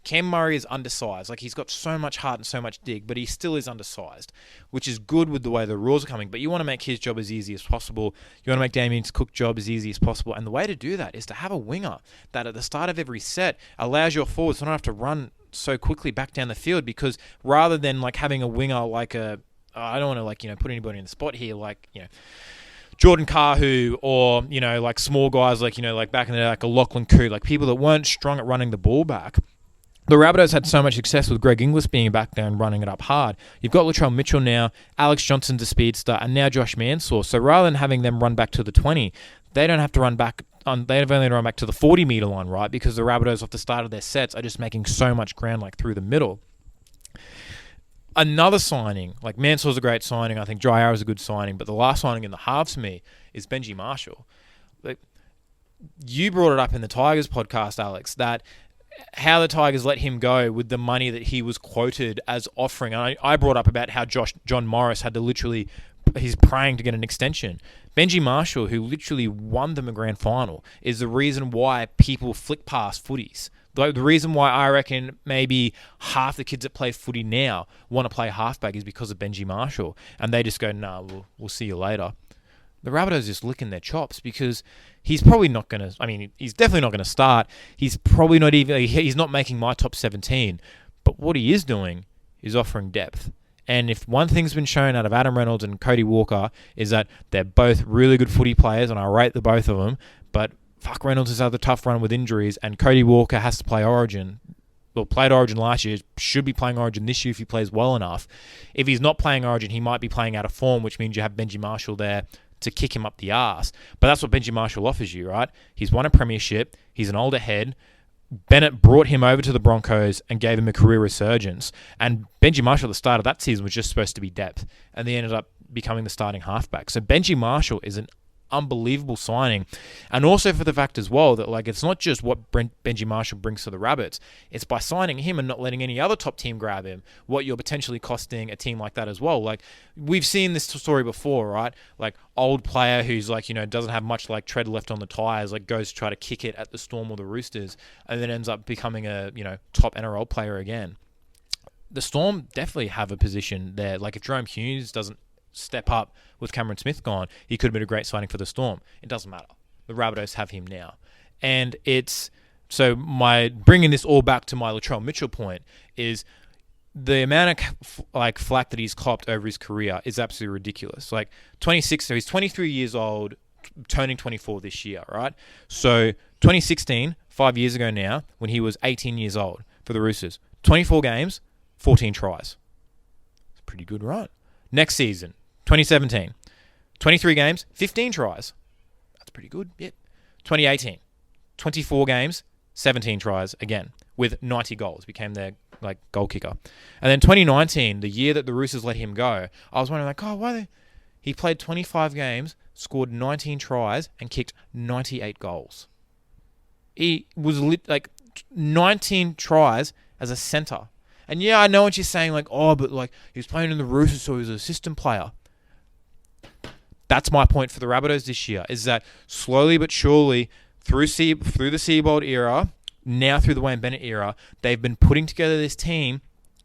Speaker 2: Cam Murray is undersized. Like, he's got so much heart and so much dig, but he still is undersized, which is good with the way the rules are coming. But you want to make his job as easy as possible. You want to make Damien Cook's job as easy as possible. And the way to do that is to have a winger that at the start of every set allows your forwards to not have to run so quickly back down the field, because rather than, like, having a winger like I don't want to, like, put anybody in the spot here, like, Jordan Kahu, or, like, small guys like, like back in the day, like a Lachlan Coo, like people that weren't strong at running the ball back. The Rabbitohs had so much success with Greg Inglis being back there and running it up hard. You've got Latrell Mitchell now, Alex Johnson's a speedster, and now Josh Mansour. So rather than having them run back to the 20, they don't have to run back they've only run back to the 40-metre line, right? Because the Rabbitohs, off the start of their sets, are just making so much ground, like, through the middle. Another signing, like, Mansour's a great signing. I think Dry is a good signing. But the last signing in the halves for me is Benji Marshall. Like, you brought it up in the Tigers podcast, Alex, that how the Tigers let him go with the money that he was quoted as offering. And I brought up about how John Morris had to literally... he's praying to get an extension. Benji Marshall, who literally won them a grand final, is the reason why people flick past footies. The reason why I reckon maybe half the kids that play footy now want to play halfback is because of Benji Marshall. And they just go, nah, we'll see you later. The Rabbitohs just licking their chops because he's probably not going to... I mean, he's definitely not going to start. He's probably not even... He's not making my top 17. But what he is doing is offering depth. And if one thing's been shown out of Adam Reynolds and Cody Walker is that they're both really good footy players, and I rate the both of them, but fuck, Reynolds has had a tough run with injuries, and Cody Walker has to play Origin. Well, played Origin last year, should be playing Origin this year if he plays well enough. If he's not playing Origin, he might be playing out of form, which means you have Benji Marshall there to kick him up the arse. But that's what Benji Marshall offers you, right? He's won a premiership, he's an older head. Bennett brought him over to the Broncos and gave him a career resurgence. And Benji Marshall at the start of that season was just supposed to be depth. And they ended up becoming the starting halfback. So Benji Marshall is an unbelievable signing. And also for the fact as well that, like, it's not just what Benji Marshall brings to the Rabbits. It's by signing him and not letting any other top team grab him, what you're potentially costing a team like that as well. Like, we've seen this story before, right? Like, old player who's, like, doesn't have much, like, tread left on the tires, like, goes to try to kick it at the Storm or the Roosters, and then ends up becoming a, top NRL player again. The Storm definitely have a position there. Like, if Jerome Hughes doesn't step up with Cameron Smith gone, he could have been a great signing for the Storm. It doesn't matter. The Rabbitohs have him now. And it's So my bringing this all back to my Latrell Mitchell point is the amount of like flack that he's copped over his career is absolutely ridiculous. Like 26, so he's 23 years old, turning 24 this year, right? So 2016, 5 years ago now, when he was 18 years old for the Roosters, 24 games, 14 tries. It's a pretty good run. Next season, 2017, 23 games, 15 tries. That's pretty good. Yep. 2018, 24 games, 17 tries again with 90 goals. Became their like goal kicker. And then 2019, the year that the Roosters let him go, I was wondering like, oh, why he played 25 games, scored 19 tries, and kicked 98 goals. He was like 19 tries as a centre. And yeah, I know what you're saying, like, oh, but like he was playing in the Roosters, so he was an assistant player. That's my point for the Rabbitohs this year, is that slowly but surely through the Seabold era, now through the Wayne Bennett era, they've been putting together this team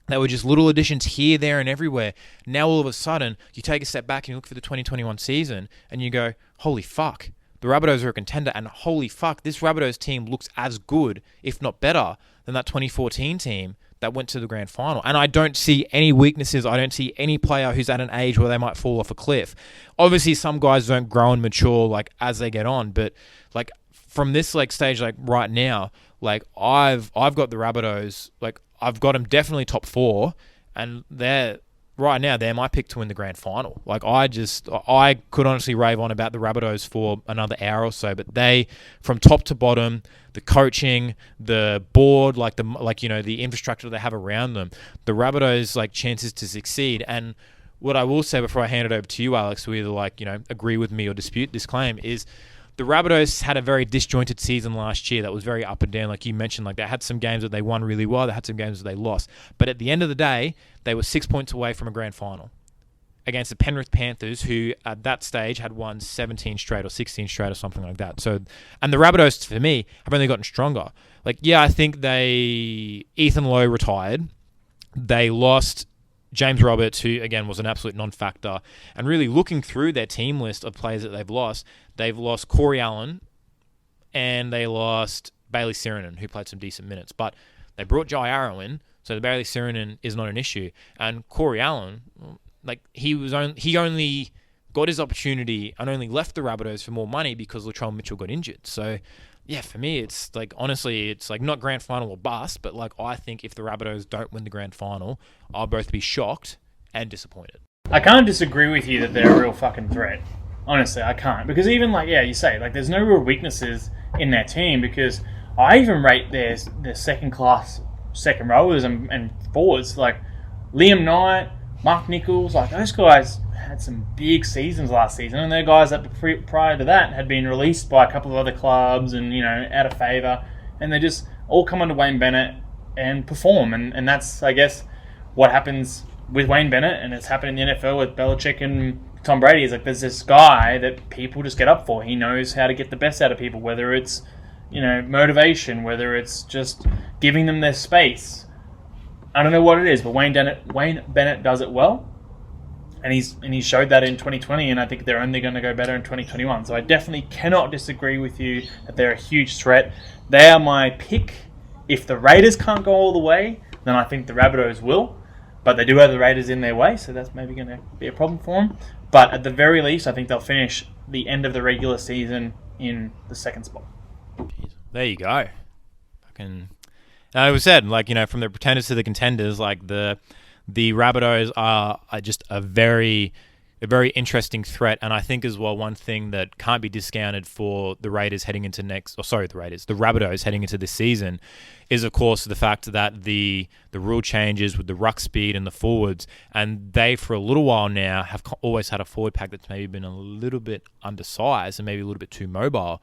Speaker 2: that were just little additions here, there, and everywhere. Now all of a sudden, you take a step back and you look for the 2021 season and you go, holy fuck, the Rabbitohs are a contender, and holy fuck, this Rabbitohs team looks as good, if not better, than that 2014 team that went to the grand final. And I don't see any weaknesses. I don't see any player who's at an age where they might fall off a cliff. Obviously, some guys don't grow and mature like as they get on, but like from this like stage, like right now, like I've got the Rabbitohs, like I've got them definitely top 4, and they're my pick to win the grand final. Like I could honestly rave on about the Rabbitohs for another hour or so, but they, from top to bottom, the coaching, the board, the infrastructure they have around them, the Rabbitohs like chances to succeed. And what I will say before I hand it over to you, Alex, to either agree with me or dispute this claim, is the Rabbitohs had a very disjointed season last year that was very up and down. Like you mentioned, like they had some games that they won really well. They had some games that they lost. But at the end of the day, they were 6 points away from a grand final against the Penrith Panthers, who at that stage had won 17 straight or 16 straight or something like that. So, and the Rabbitohs, for me, have only gotten stronger. Like, yeah, I think Ethan Lowe retired. They lost James Roberts, who, again, was an absolute non-factor. And really looking through their team list of players that they've lost Corey Allen and they lost Bailey Sirinen, who played some decent minutes. But they brought Jai Arrow in, so the Bailey Sirinen is not an issue. And Corey Allen, like he only got his opportunity and only left the Rabbitohs for more money because Latrell Mitchell got injured. So, yeah, for me, it's like, honestly, it's like not grand final or bust, but like I think if the Rabbitohs don't win the grand final, I'll both be shocked and disappointed.
Speaker 1: I can't disagree with you that they're a real fucking threat. Honestly, I can't. Because even you say, like there's no real weaknesses in their team, because I even rate their second-class second rowers and forwards, like Liam Knight, Mark Nichols, like those guys had some big seasons last season, and they're guys that prior to that had been released by a couple of other clubs and, out of favour, and they just all come under Wayne Bennett and perform, and that's, I guess, what happens with Wayne Bennett, and it's happened in the NFL with Belichick and Tom Brady. Is like there's this guy that people just get up for. He knows how to get the best out of people, whether it's motivation, whether it's just giving them their space. I don't know what it is, but Wayne Bennett does it well, and he showed that in 2020, and I think they're only going to go better in 2021. So I definitely cannot disagree with you that they're a huge threat. They are my pick. If the Raiders can't go all the way, then I think the Rabbitohs will, but they do have the Raiders in their way, so that's maybe going to be a problem for them. But at the very least, I think they'll finish the end of the regular season in the second spot.
Speaker 2: There you go. Fucking. It was said, from the pretenders to the contenders, like the Rabbitohs are just a very interesting threat. And I think as well, one thing that can't be discounted for the Raiders heading into the Rabbitohs heading into this season is, of course, the fact that the rule changes with the ruck speed and the forwards, and they, for a little while now, have always had a forward pack that's maybe been a little bit undersized and maybe a little bit too mobile.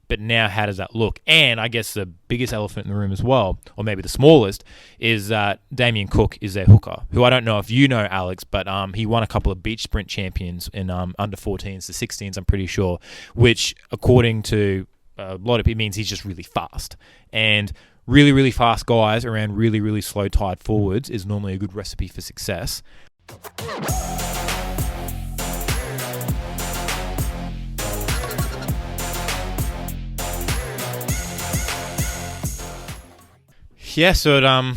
Speaker 2: But now, how does that look? And I guess the biggest elephant in the room as well, or maybe the smallest, is that Damien Cook is their hooker, who I don't know if you know, Alex, but he won a couple of beach sprint champions in under 14s to 16s, I'm pretty sure, which, according to a lot of people, means he's just really fast. And really, really fast guys around really, really slow, tired forwards is normally a good recipe for success. Yeah, so it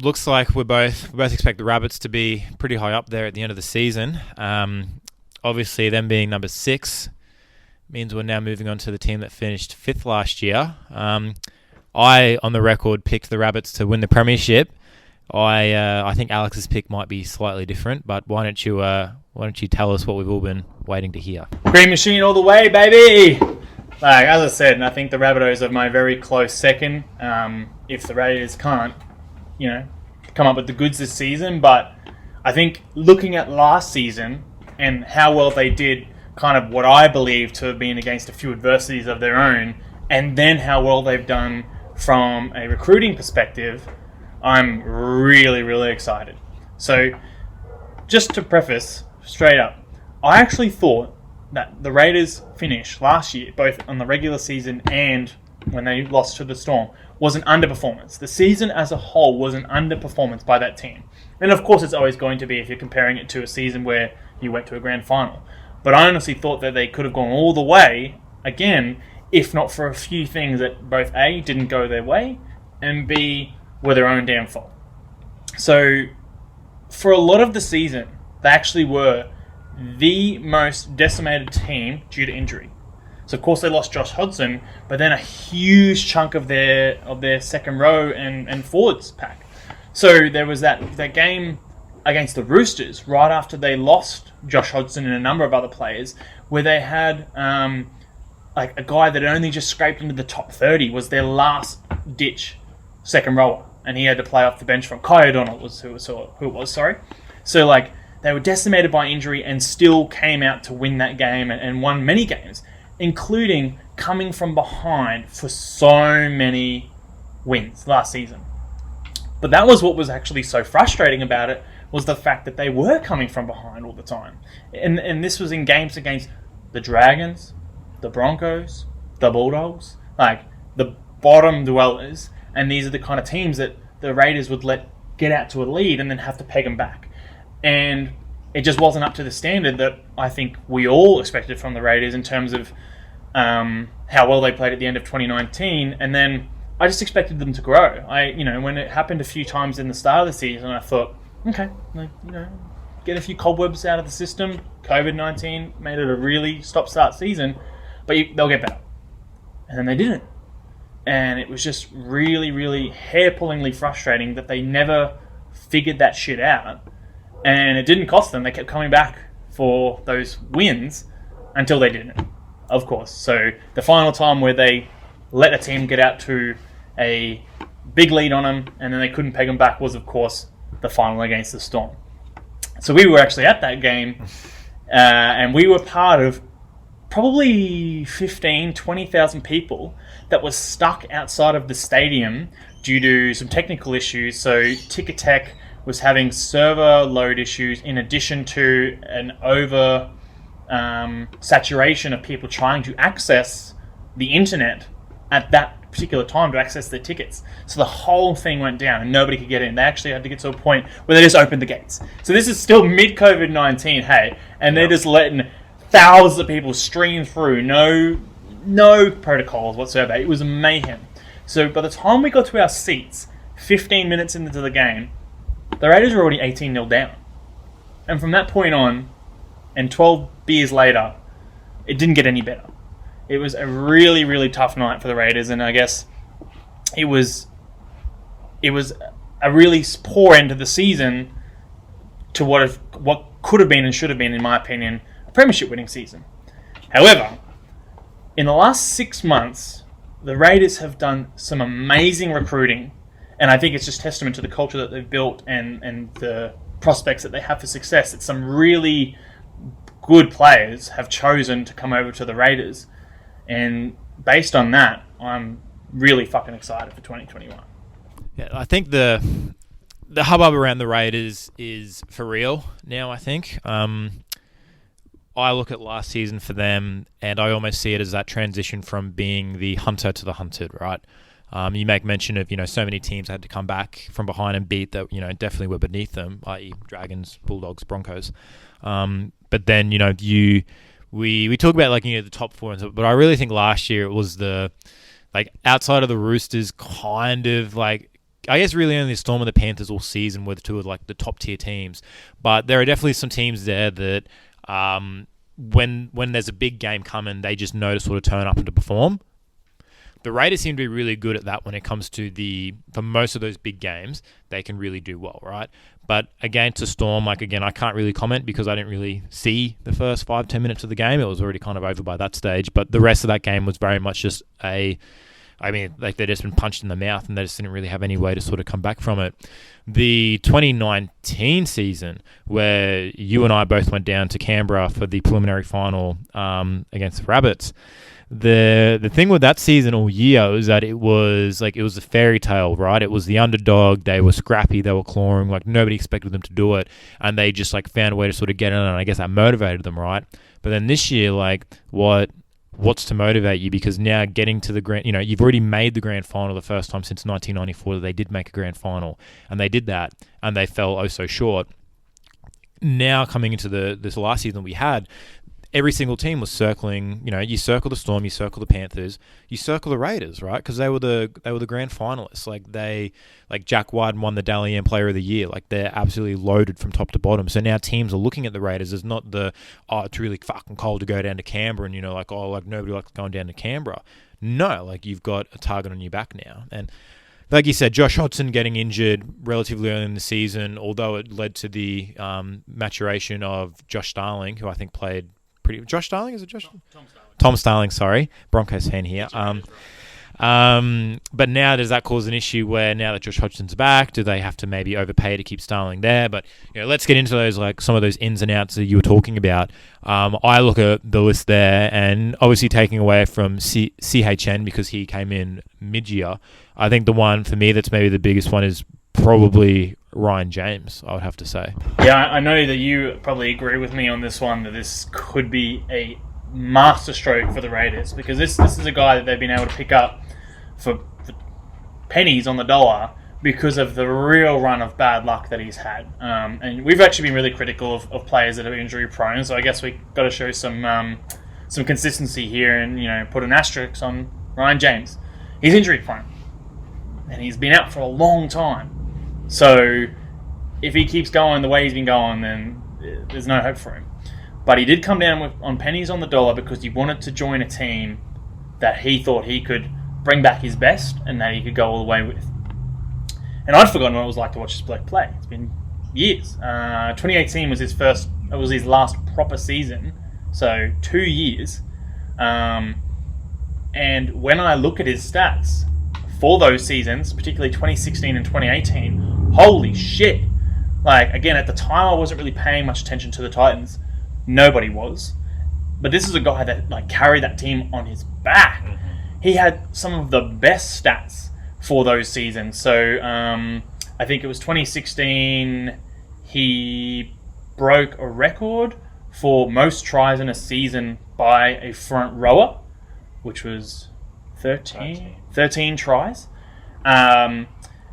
Speaker 2: looks like we both expect the Rabbits to be pretty high up there at the end of the season. Obviously, them being number 6 means we're now moving on to the team that finished 5th last year. I, on the record, picked the Rabbits to win the Premiership. I think Alex's pick might be slightly different, but why don't you tell us what we've all been waiting to hear?
Speaker 1: Green machine all the way, baby! Like, as I said, and I think the Rabbitohs are my very close second. If the Raiders can't, come up with the goods this season, but I think looking at last season and how well they did, kind of what I believe to have been against a few adversities of their own, and then how well they've done from a recruiting perspective, I'm really, really excited. So, just to preface straight up, I actually thought that the Raiders' finish last year, both on the regular season and when they lost to the Storm, was an underperformance. The season as a whole was an underperformance by that team. And of course it's always going to be if you're comparing it to a season where you went to a grand final. But I honestly thought that they could have gone all the way, again, if not for a few things that both A, didn't go their way, and B, were their own damn fault. So, for a lot of the season, they actually were the most decimated team due to injury. So, of course, they lost Josh Hodgson, but then a huge chunk of their second row and forwards pack. So, there was that game against the Roosters right after they lost Josh Hodgson and a number of other players, where they had like a guy that only just scraped into the top 30 was their last ditch second rower, and he had to play off the bench from Kai O'Donnell was who it was. So like they were decimated by injury and still came out to win that game and won many games, including coming from behind for so many wins last season. But that was what was actually so frustrating about it, was the fact that they were coming from behind all the time. And this was in games against the Dragons, the Broncos, the Bulldogs, like the bottom dwellers. And these are the kind of teams that the Raiders would let get out to a lead and then have to peg them back. And it just wasn't up to the standard that I think we all expected from the Raiders in terms of how well they played at the end of 2019. And then I just expected them to grow. When it happened a few times in the start of the season, I thought, okay, get a few cobwebs out of the system. COVID-19 made it a really stop-start season, but they'll get better. And then they didn't. And it was just really, really hair-pullingly frustrating that they never figured that shit out. And it didn't cost them. They kept coming back for those wins until they didn't, of course. So the final time where they let a team get out to a big lead on them and then they couldn't peg them back was, of course, the final against the Storm. So we were actually at that game and we were part of probably 20,000 people that was stuck outside of the stadium due to some technical issues. So Ticketek was having server load issues in addition to an over saturation of people trying to access the internet at that particular time to access their tickets. So the whole thing went down and nobody could get in. They actually had to get to a point where they just opened the gates. So this is still mid-COVID-19, hey, and they're just letting thousands of people stream through. No protocols whatsoever. It was mayhem. So by the time we got to our seats, 15 minutes into the game, the Raiders were already 18-0 down. And from that point on, and 12 beers later, it didn't get any better. It was a really, really tough night for the Raiders, and I guess it was a really poor end of the season to what could have been and should have been, in my opinion, a Premiership winning season. However, in the last 6 months, the Raiders have done some amazing recruiting, and I think it's just testament to the culture that they've built and the prospects that they have for success. That some really good players have chosen to come over to the Raiders. And based on that, I'm really fucking excited for 2021.
Speaker 2: Yeah, I think the hubbub around the Raiders is for real now, I think. I look at last season for them, and I almost see it as that transition from being the hunter to the hunted, right? You make mention of, so many teams had to come back from behind and beat that, definitely were beneath them, i.e. Dragons, Bulldogs, Broncos. But then, we talk about the top four, but I really think last year it was outside of the Roosters kind of I guess really only the Storm and the Panthers all season were two of like the top tier teams, but there are definitely some teams there that when there's a big game coming, they just know to sort of turn up and to perform. The Raiders seem to be really good at that when it comes to for most of those big games, they can really do well, right? But against a Storm, I can't really comment because I didn't really see the first 5-10 minutes of the game. It was already kind of over by that stage. But the rest of that game was very much just they'd just been punched in the mouth and they just didn't really have any way to sort of come back from it. The 2019 season, where you and I both went down to Canberra for the preliminary final against the Rabbits, the thing with that season all year was that it was a fairy tale, right? It was the underdog. They were scrappy. They were clawing. Like nobody expected them to do it, and they just like found a way to sort of get in. And I guess that motivated them, right? But then this year, like what's to motivate you? Because now getting to the grand, you've already made the grand final the first time since 1994 that they did make a grand final, and they did that, and they fell oh so short. Now coming into this last season we had, every single team was circling. You circle the Storm, you circle the Panthers, you circle the Raiders, right? Because they were the grand finalists. Like Jack White won the Dally M Player of the Year. Like they're absolutely loaded from top to bottom. So now teams are looking at the Raiders as not it's really fucking cold to go down to Canberra, and nobody likes going down to Canberra. No, like you've got a target on your back now, and like you said, Josh Hodgson getting injured relatively early in the season, although it led to the maturation of Josh Starling, who I think played. Josh Starling? Is it Josh? Tom Starling, sorry. Broncos fan here. But now does that cause an issue where now that Josh Hodgson's back, do they have to maybe overpay to keep Starling there? But let's get into those, like some of those ins and outs that you were talking about. I look at the list there, and obviously taking away from CHN because he came in mid-year. I think the one for me that's maybe the biggest one is probably Ryan James, I would have to say.
Speaker 1: Yeah, I know that you probably agree with me on this one, that this could be a masterstroke for the Raiders, because this is a guy that they've been able to pick up for pennies on the dollar because of the real run of bad luck that he's had. And we've actually been really critical of players that are injury prone, so I guess we've got to show some consistency here and put an asterisk on Ryan James. He's injury prone, and he's been out for a long time. So if he keeps going the way he's been going, then there's no hope for him. But he did come down on pennies on the dollar because he wanted to join a team that he thought he could bring back his best and that he could go all the way with. And I'd forgotten what it was like to watch this bloke play. It's been years. 2018 was his last proper season, so 2 years. And when I look at his stats for those seasons, particularly 2016 and 2018, holy shit. Like, again, at the time I wasn't really paying much attention to the Titans. Nobody was. But this is a guy that carried that team on his back. Mm-hmm. He had some of the best stats for those seasons. So I think it was 2016, he broke a record for most tries in a season by a front rower, which was 13 tries.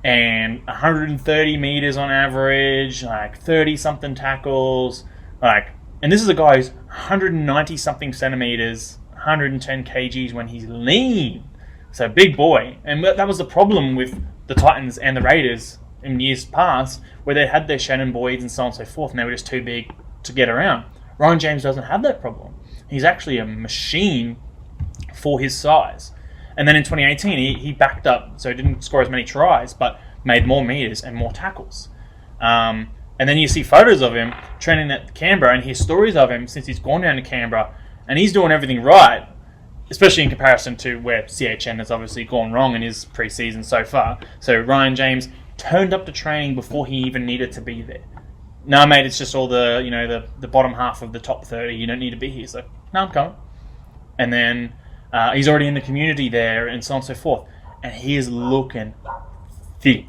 Speaker 1: And 130 meters on average, 30-something tackles. And this is a guy who's 190-something centimeters, 110 kgs when he's lean. So big boy. And that was the problem with the Titans and the Raiders in years past, where they had their Shannon Boyds and so on and so forth, and they were just too big to get around. Ryan James doesn't have that problem. He's actually a machine for his size. And then in 2018, he backed up, so he didn't score as many tries, but made more meters and more tackles. And then you see photos of him training at Canberra, and hear stories of him since he's gone down to Canberra, and he's doing everything right, especially in comparison to where CHN has obviously gone wrong in his pre-season so far. So Ryan James turned up to training before he even needed to be there. No, mate, it's just all the bottom half of the top 30. You don't need to be here. So, no, I'm coming. And then he's already in the community there and so on and so forth. And he is looking fit.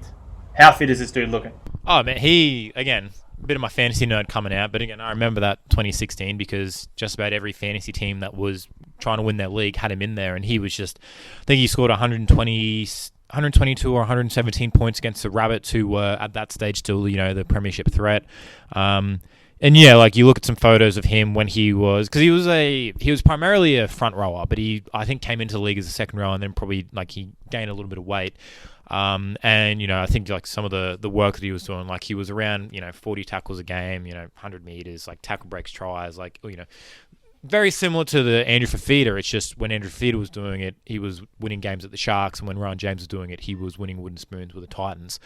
Speaker 1: How fit is this dude looking?
Speaker 2: Oh, man, again, a bit of my fantasy nerd coming out. But again, I remember that 2016 because just about every fantasy team that was trying to win their league had him in there. And he was just, I think he scored 122 or 117 points against the Rabbits, who were at that stage still, the Premiership threat. And yeah, you look at some photos of him when he was, because he was primarily a front rower, but I think came into the league as a second rower, and then probably he gained a little bit of weight. And, I think like some of the work that he was doing, like he was around, 40 tackles a game, 100 meters, like tackle breaks, tries, like, very similar to the Andrew Fafita. It's just when Andrew Fafita was doing it, he was winning games at the Sharks, and when Ryan James was doing it, he was winning wooden spoons with the Titans.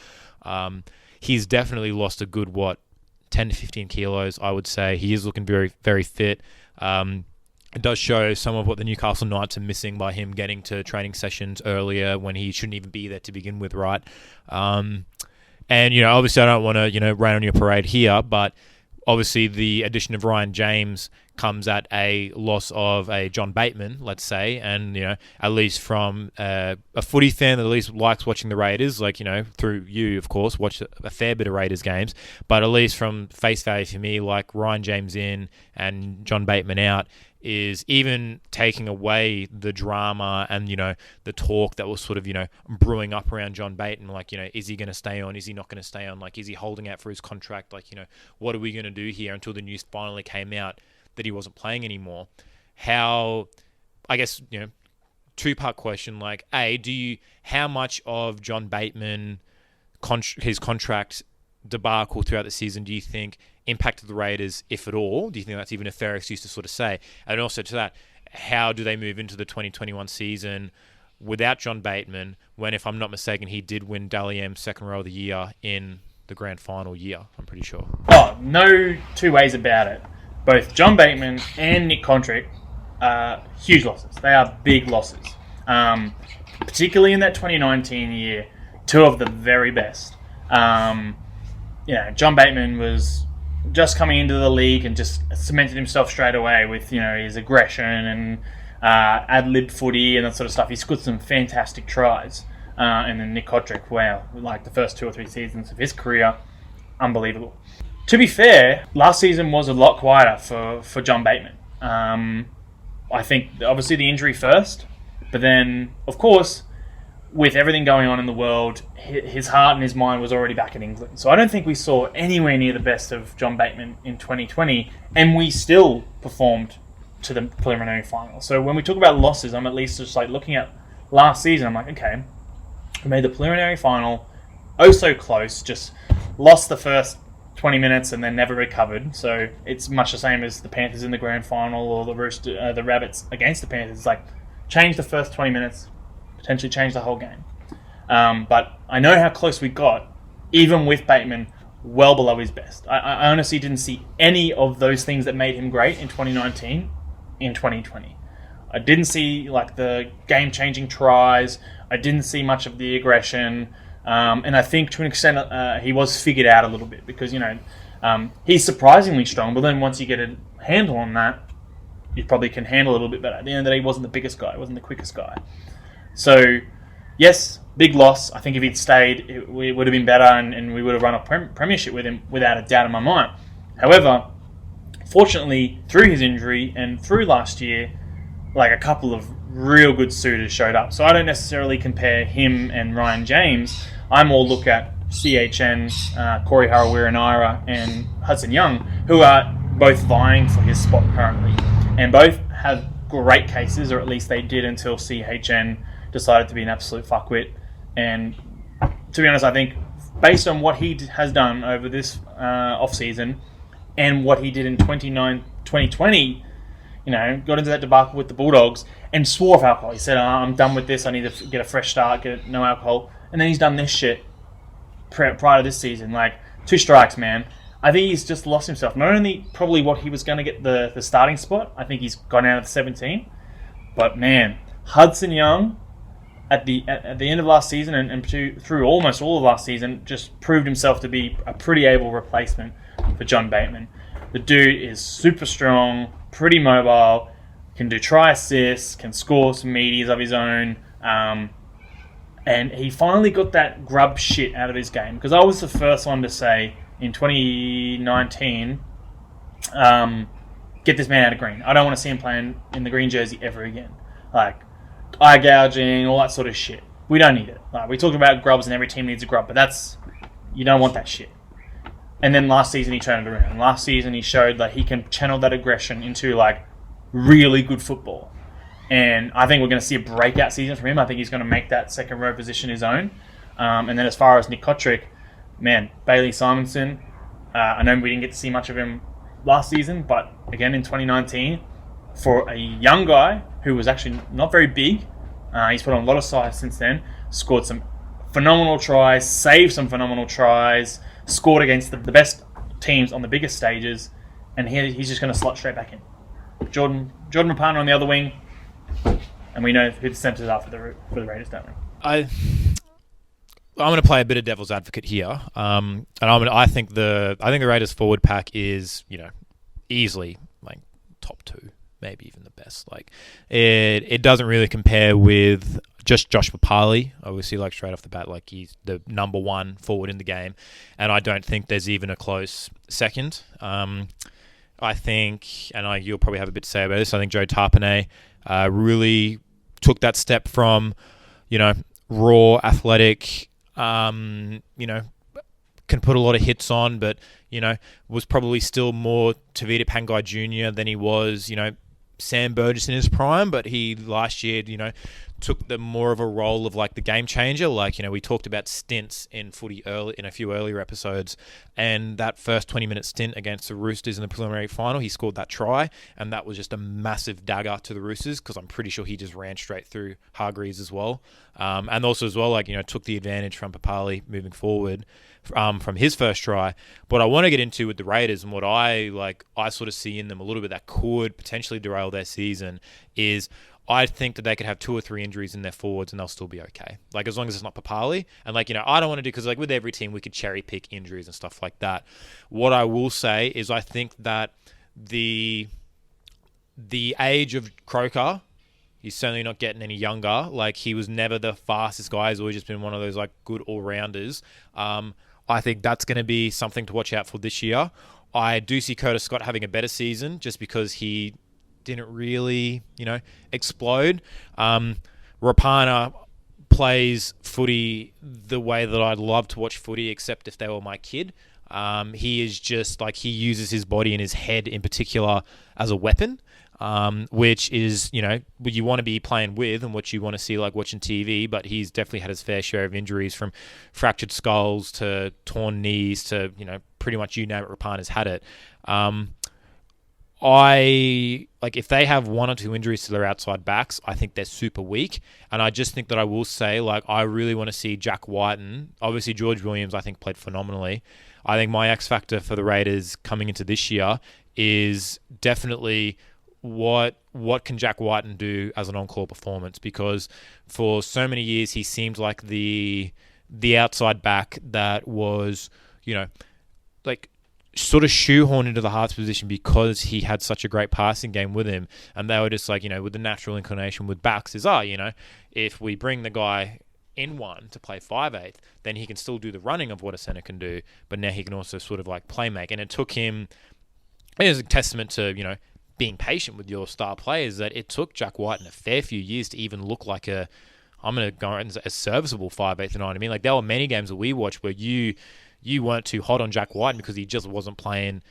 Speaker 2: He's definitely lost a good, 10 to 15 kilos, I would say. He is looking very, very fit. It does show some of what the Newcastle Knights are missing by him getting to training sessions earlier when he shouldn't even be there to begin with, right? And, obviously I don't want to, rain on your parade here, but obviously the addition of Ryan James comes at a loss of a John Bateman, let's say, and, at least from a footy fan that at least likes watching the Raiders, like, through you, of course, watch a fair bit of Raiders games, but at least from face value for me, like Ryan James in and John Bateman out, is even taking away the drama and, the talk that was sort of, brewing up around John Bateman. Like, is he going to stay on? Is he not going to stay on? Like, is he holding out for his contract? Like, what are we going to do here until the news finally came out that he wasn't playing anymore? How, I guess, two-part question. Like, how much of John Bateman, his contract debacle throughout the season, do you think impacted the Raiders, if at all? Do you think that's even a fair excuse to sort of say? And also to that, how do they move into the 2021 season without John Bateman, when, if I'm not mistaken, he did win Dally M's second row of the year in the grand final year, I'm pretty sure.
Speaker 1: Oh, no two ways about it. Both John Bateman and Nick Contrick are huge losses. They are big losses. Particularly in that 2019 year, two of the very best. John Bateman was just coming into the league and just cemented himself straight away with, his aggression and ad-lib footy and that sort of stuff. He scored some fantastic tries. And then Nick Cotric, wow, like the first 2 or 3 seasons of his career, unbelievable. To be fair, last season was a lot quieter for John Bateman. I think, obviously, the injury first, but then, of course, with everything going on in the world, his heart and his mind was already back in England. So I don't think we saw anywhere near the best of John Bateman in 2020, and we still performed to the preliminary final. So when we talk about losses, I'm at least just like looking at last season, I'm like, okay, we made the preliminary final, oh so close, just lost the first 20 minutes and then never recovered. So it's much the same as the Panthers in the grand final or the Rabbits against the Panthers. It's like, change the first 20 minutes, potentially change the whole game. But I know how close we got, even with Bateman well below his best. I honestly didn't see any of those things that made him great in 2019 in 2020. I didn't see like the game-changing tries. I didn't see much of the aggression. And I think to an extent he was figured out a little bit because, he's surprisingly strong, but then once you get a handle on that, you probably can handle it a little bit better. At the end of the day, he wasn't the biggest guy. He wasn't the quickest guy. So, yes, big loss. I think if he'd stayed, it would have been better and we would have run a premiership with him without a doubt in my mind. However, fortunately, through his injury and through last year, like a couple of real good suitors showed up. So I don't necessarily compare him and Ryan James. I more look at CHN, Corey Harawira-Naera and Hudson Young, who are both vying for his spot currently. And both have great cases, or at least they did until CHN decided to be an absolute fuckwit. And to be honest, I think based on what he has done over this off-season and what he did in 2020, got into that debacle with the Bulldogs and swore off alcohol. He said, I'm done with this. I need to get a fresh start, get no alcohol. And then he's done this shit prior to this season. Like, 2 strikes, man. I think he's just lost himself. Not only probably what he was going to get the starting spot, I think he's gone out of the 17. But, man, Hudson Young at the end of last season and through almost all of last season just proved himself to be a pretty able replacement for John Bateman. The dude is super strong, pretty mobile, can do try assists, can score some meaties of his own, and he finally got that grub shit out of his game. Because I was the first one to say in 2019, get this man out of green. I don't want to see him playing in the green jersey ever again. Like, eye gouging, all that sort of shit. We don't need it. Like, we talk about grubs and every team needs a grub, but you don't want that shit. And then last season he turned it around. Last season he showed that he can channel that aggression into like really good football. And I think we're going to see a breakout season from him. I think he's going to make that second row position his own. And then as far as Nick Kotrick, man, Bailey Simonson, I know we didn't get to see much of him last season, but again in 2019, for a young guy who was actually not very big, he's put on a lot of size since then, scored some phenomenal tries, saved some phenomenal tries, scored against the best teams on the biggest stages, and he's just going to slot straight back in. Jordan Rapana on the other wing, and we know who the centers are for the Raiders, don't we?
Speaker 2: I'm going to play a bit of devil's advocate here, and I think the Raiders forward pack is, you know, easily like top 2, maybe even the best. Like it doesn't really compare with just Josh Papali, obviously, like straight off the bat, like he's the number 1 forward in the game, and I don't think there's even a close second. I think, and you'll probably have a bit to say about this, I think Joe Tarpanay really took that step from, you know, raw, athletic, you know, can put a lot of hits on, but, you know, was probably still more Tavita Pangai Jr. than he was, you know, Sam Burgess in his prime, but he last year, you know, took the more of a role of like the game changer. Like, you know, we talked about stints in footy in a few earlier episodes, and that first 20-minute stint against the Roosters in the preliminary final, he scored that try, and that was just a massive dagger to the Roosters, because I'm pretty sure he just ran straight through Hargreaves as well. And also as well, like, you know, took the advantage from Papali moving forward from his first try. What I want to get into with the Raiders, and what I sort of see in them a little bit that could potentially derail their season, is I think that they could have 2 or 3 injuries in their forwards and they'll still be okay. Like, as long as it's not Papali. And, like, you know, I don't want to do, because, like, with every team, we could cherry pick injuries and stuff like that. What I will say is I think that the age of Croker, he's certainly not getting any younger. Like, he was never the fastest guy. He's always just been one of those, like, good all-rounders. I think that's going to be something to watch out for this year. I do see Curtis Scott having a better season just because he didn't really, you know, explode. Rapana plays footy the way that I'd love to watch footy, except if they were my kid. He is just like, he uses his body and his head in particular as a weapon, which is, you know, what you want to be playing with and what you want to see like watching TV. But he's definitely had his fair share of injuries, from fractured skulls to torn knees to, you know, pretty much you name it, Rapana's had it. If they have 1 or 2 injuries to their outside backs, I think they're super weak. And I just think that I will say, like, I really want to see Jack Whiten. Obviously, George Williams, I think, played phenomenally. I think my X factor for the Raiders coming into this year is definitely what can Jack Whiten do as an on-call performance, because for so many years he seemed like the outside back that was, you know, like, sort of shoehorned into the Hearts position because he had such a great passing game with him. And they were just like, you know, with the natural inclination with backs is, you know, if we bring the guy in one to play 5/8, then he can still do the running of what a centre can do, but now he can also sort of like play make. And it took him, it was a testament to, you know, being patient with your star players, that it took Jack Whiten a fair few years to even look like I'm going to go as a serviceable 5/8, you know what I mean? Like, there were many games that we watched where you weren't too hot on Jack Whiten because he just wasn't playing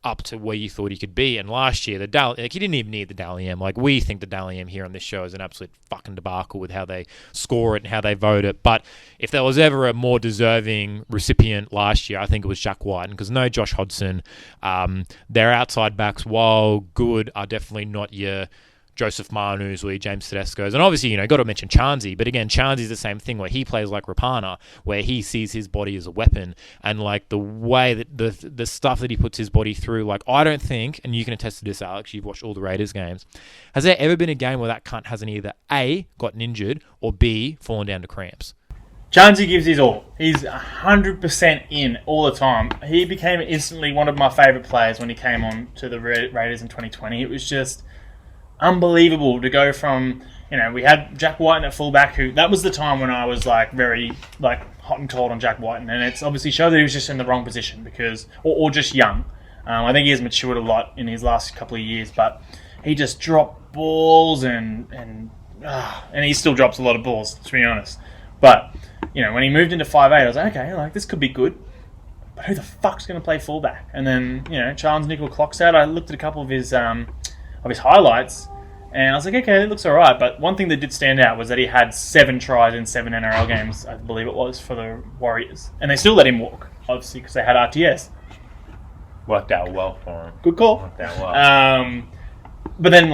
Speaker 2: up to where you thought he could be. And last year, he didn't even need the Dally M. Like, we think the Dally M here on this show is an absolute fucking debacle with how they score it and how they vote it. But if there was ever a more deserving recipient last year, I think it was Jack Whiten, because no Josh Hodgson. Their outside backs, while good, are definitely not your Joseph Manu's or James Tedesco's. And obviously, you know, got to mention Charnsey. But again, Charnsey's the same thing, where he plays like Rapana, where he sees his body as a weapon. And like the way that the stuff that he puts his body through, like, I don't think, and you can attest to this, Alex, you've watched all the Raiders games, has there ever been a game where that cunt hasn't either A, gotten injured, or B, fallen down to cramps?
Speaker 1: Charnsey gives his all. He's 100% in all the time. He became instantly one of my favourite players when he came on to the Raiders in 2020. It was just unbelievable to go from, you know, we had Jack Whiten at fullback, who, that was the time when I was like very like hot and cold on Jack Whiten, and it's obviously showed that he was just in the wrong position because, or just young. I think he has matured a lot in his last couple of years, but he just dropped balls and he still drops a lot of balls, to be honest. But, you know, when he moved into 5'8", I was like, okay, like, this could be good. But who the fuck's going to play fullback? And then, you know, Charles Nickel clocks out. I looked at a couple of his highlights, And I was like, okay, it looks all right. But one thing that did stand out was that he had 7 tries in 7 NRL games, I believe it was, for the Warriors. And they still let him walk, obviously, because they had RTS.
Speaker 3: Worked out well for him.
Speaker 1: Good call.
Speaker 3: Worked out well.
Speaker 1: But then,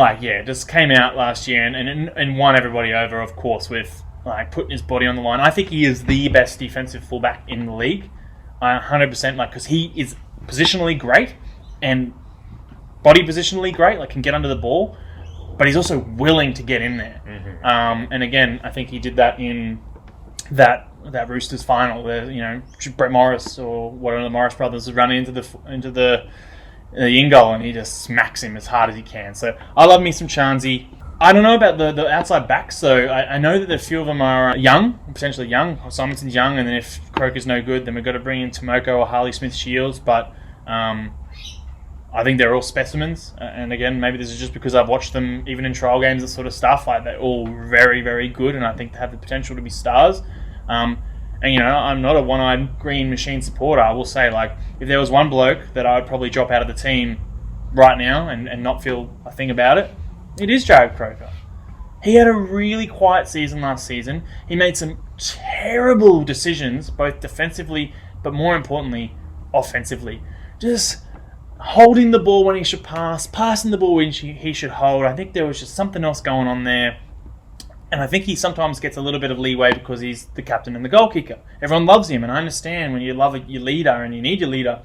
Speaker 1: just came out last year and won everybody over, of course, with putting his body on the line. I think he is the best defensive fullback in the league. 100%, because he is positionally great and body positionally great, can get under the ball, but he's also willing to get in there. Mm-hmm. And again, I think he did that in that Roosters final where Brett Morris or one of the Morris brothers is running into the in goal and he just smacks him as hard as he can. So I love me some Charnsey. I don't know about the outside backs, so I know that a few of them are young, potentially young. Simonson's young, and then if Croker's no good, then we've got to bring in Tomoko or Harley Smith-Shields, but I think they're all specimens, and again, maybe this is just because I've watched them even in trial games and sort of stuff. They're all very, very good, and I think they have the potential to be stars. And I'm not a one-eyed green machine supporter. I will say, if there was one bloke that I would probably drop out of the team right now and not feel a thing about it, it is Jarrod Croker. He had a really quiet season last season. He made some terrible decisions, both defensively, but more importantly, offensively. Just holding the ball when he should pass, passing the ball when he should hold. I think there was just something else going on there. And I think he sometimes gets a little bit of leeway because he's the captain and the goal kicker. Everyone loves him, and I understand when you love your leader and you need your leader.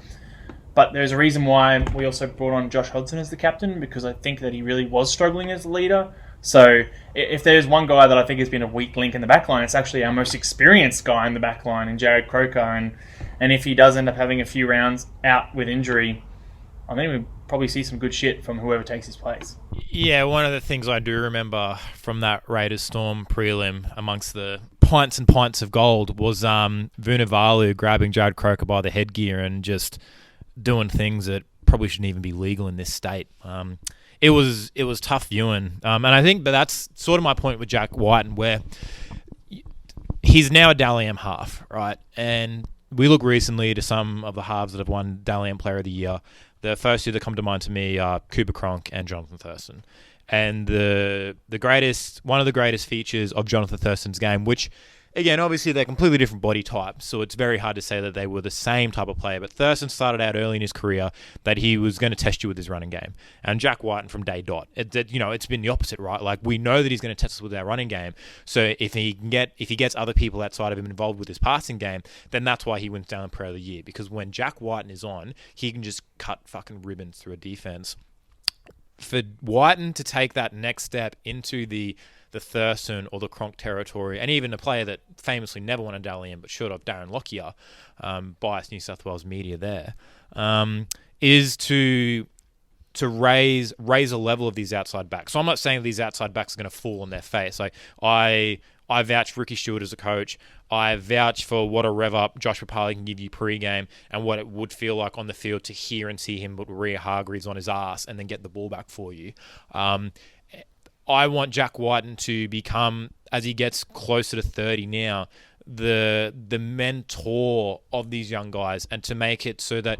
Speaker 1: But there's a reason why we also brought on Josh Hodgson as the captain, because I think that he really was struggling as a leader. So if there's one guy that I think has been a weak link in the backline, it's actually our most experienced guy in the backline, in Jarrod Croker. And if he does end up having a few rounds out with injury, I think we'll probably see some good shit from whoever takes his place.
Speaker 2: Yeah, one of the things I do remember from that Raiders Storm prelim, amongst the pints and pints of gold, was Vunivalu grabbing Jarrod Croker by the headgear and just doing things that probably shouldn't even be legal in this state. It was tough viewing. And I think that's sort of my point with Jack Whiten, where he's now a Dally M half, right? And we look recently to some of the halves that have won Dally M Player of the Year. The first two that come to mind to me are Cooper Cronk and Jonathan Thurston. And one of the greatest features of Jonathan Thurston's game, which, again, obviously they're completely different body types, so it's very hard to say that they were the same type of player. But Thurston started out early in his career that he was going to test you with his running game. And Jack Whiten from day dot, it's been the opposite, right? We know that he's going to test us with our running game. So if he gets other people outside of him involved with his passing game, then that's why he wins down Player of the Year. Because when Jack Whiten is on, he can just cut fucking ribbons through a defense. For Whiten to take that next step into the Thurston or the Cronk territory, and even a player that famously never won a Dally M but should have, Darren Lockyer, biased New South Wales media there, is to raise a level of these outside backs. So I'm not saying these outside backs are going to fall on their face. I vouch for Ricky Stewart as a coach. I vouch for what a rev up Josh Papali can give you pre-game and what it would feel like on the field to hear and see him put Rhea Hargreaves on his ass and then get the ball back for you. I want Jack Whiten to become, as he gets closer to 30 now, the mentor of these young guys, and to make it so that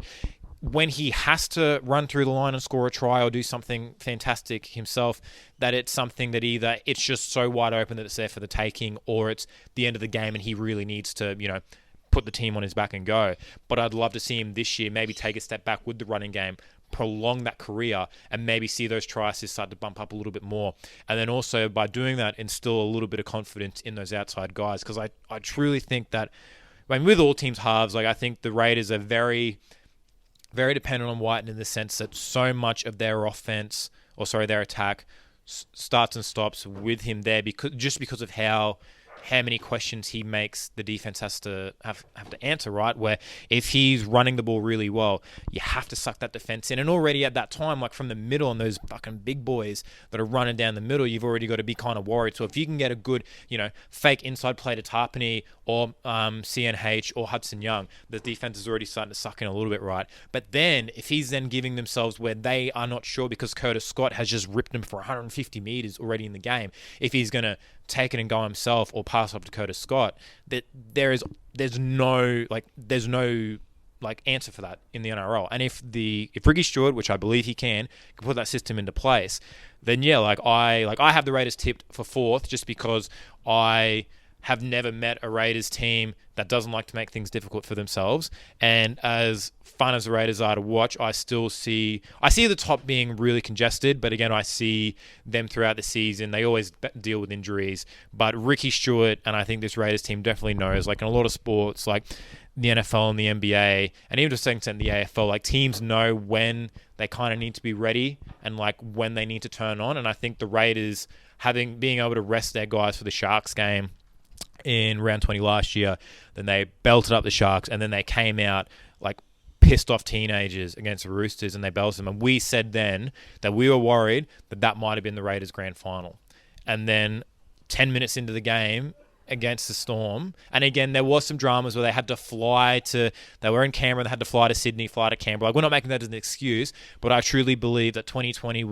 Speaker 2: when he has to run through the line and score a try or do something fantastic himself, that it's something that either it's just so wide open that it's there for the taking, or it's the end of the game and he really needs to, put the team on his back and go. But I'd love to see him this year maybe take a step back with the running game, prolong that career, and maybe see those tries start to bump up a little bit more. And then also by doing that, instill a little bit of confidence in those outside guys. Because I truly think that, with all teams' halves, I think the Raiders are very, very dependent on Whiten in the sense that so much of their their attack starts and stops with him there because of how many questions he makes the defense have to answer, right? Where if he's running the ball really well, you have to suck that defense in. And already at that time, from the middle and those fucking big boys that are running down the middle, you've already got to be kind of worried. So if you can get a good, fake inside play to Tarpany or CNH or Hudson Young, the defense is already starting to suck in a little bit, right? But then if he's then giving themselves where they are not sure because Curtis Scott has just ripped him for 150 meters already in the game, if he's going to take it and go himself or pass up to Curtis Scott, that there's no answer for that in the NRL. And if Ricky Stewart, which I believe he can put that system into place, then I have the Raiders tipped for 4th just because I have never met a Raiders team that doesn't like to make things difficult for themselves. And as fun as the Raiders are to watch, I see the top being really congested, but again, I see them throughout the season. They always deal with injuries, but Ricky Stewart, and I think this Raiders team definitely knows, like in a lot of sports, like the NFL and the NBA, and even to a certain extent the AFL, like teams know when they kind of need to be ready and like when they need to turn on. And I think the Raiders being able to rest their guys for the Sharks game in round 20 last year, then they belted up the Sharks, and then they came out like pissed off teenagers against the Roosters, and they belted them. And we said then that we were worried that might have been the Raiders' grand final. And then 10 minutes into the game against the Storm, and again there was some dramas where they were in Canberra, they had to fly to Sydney, fly to Canberra. Like, we're not making that as an excuse, but I truly believe that 2020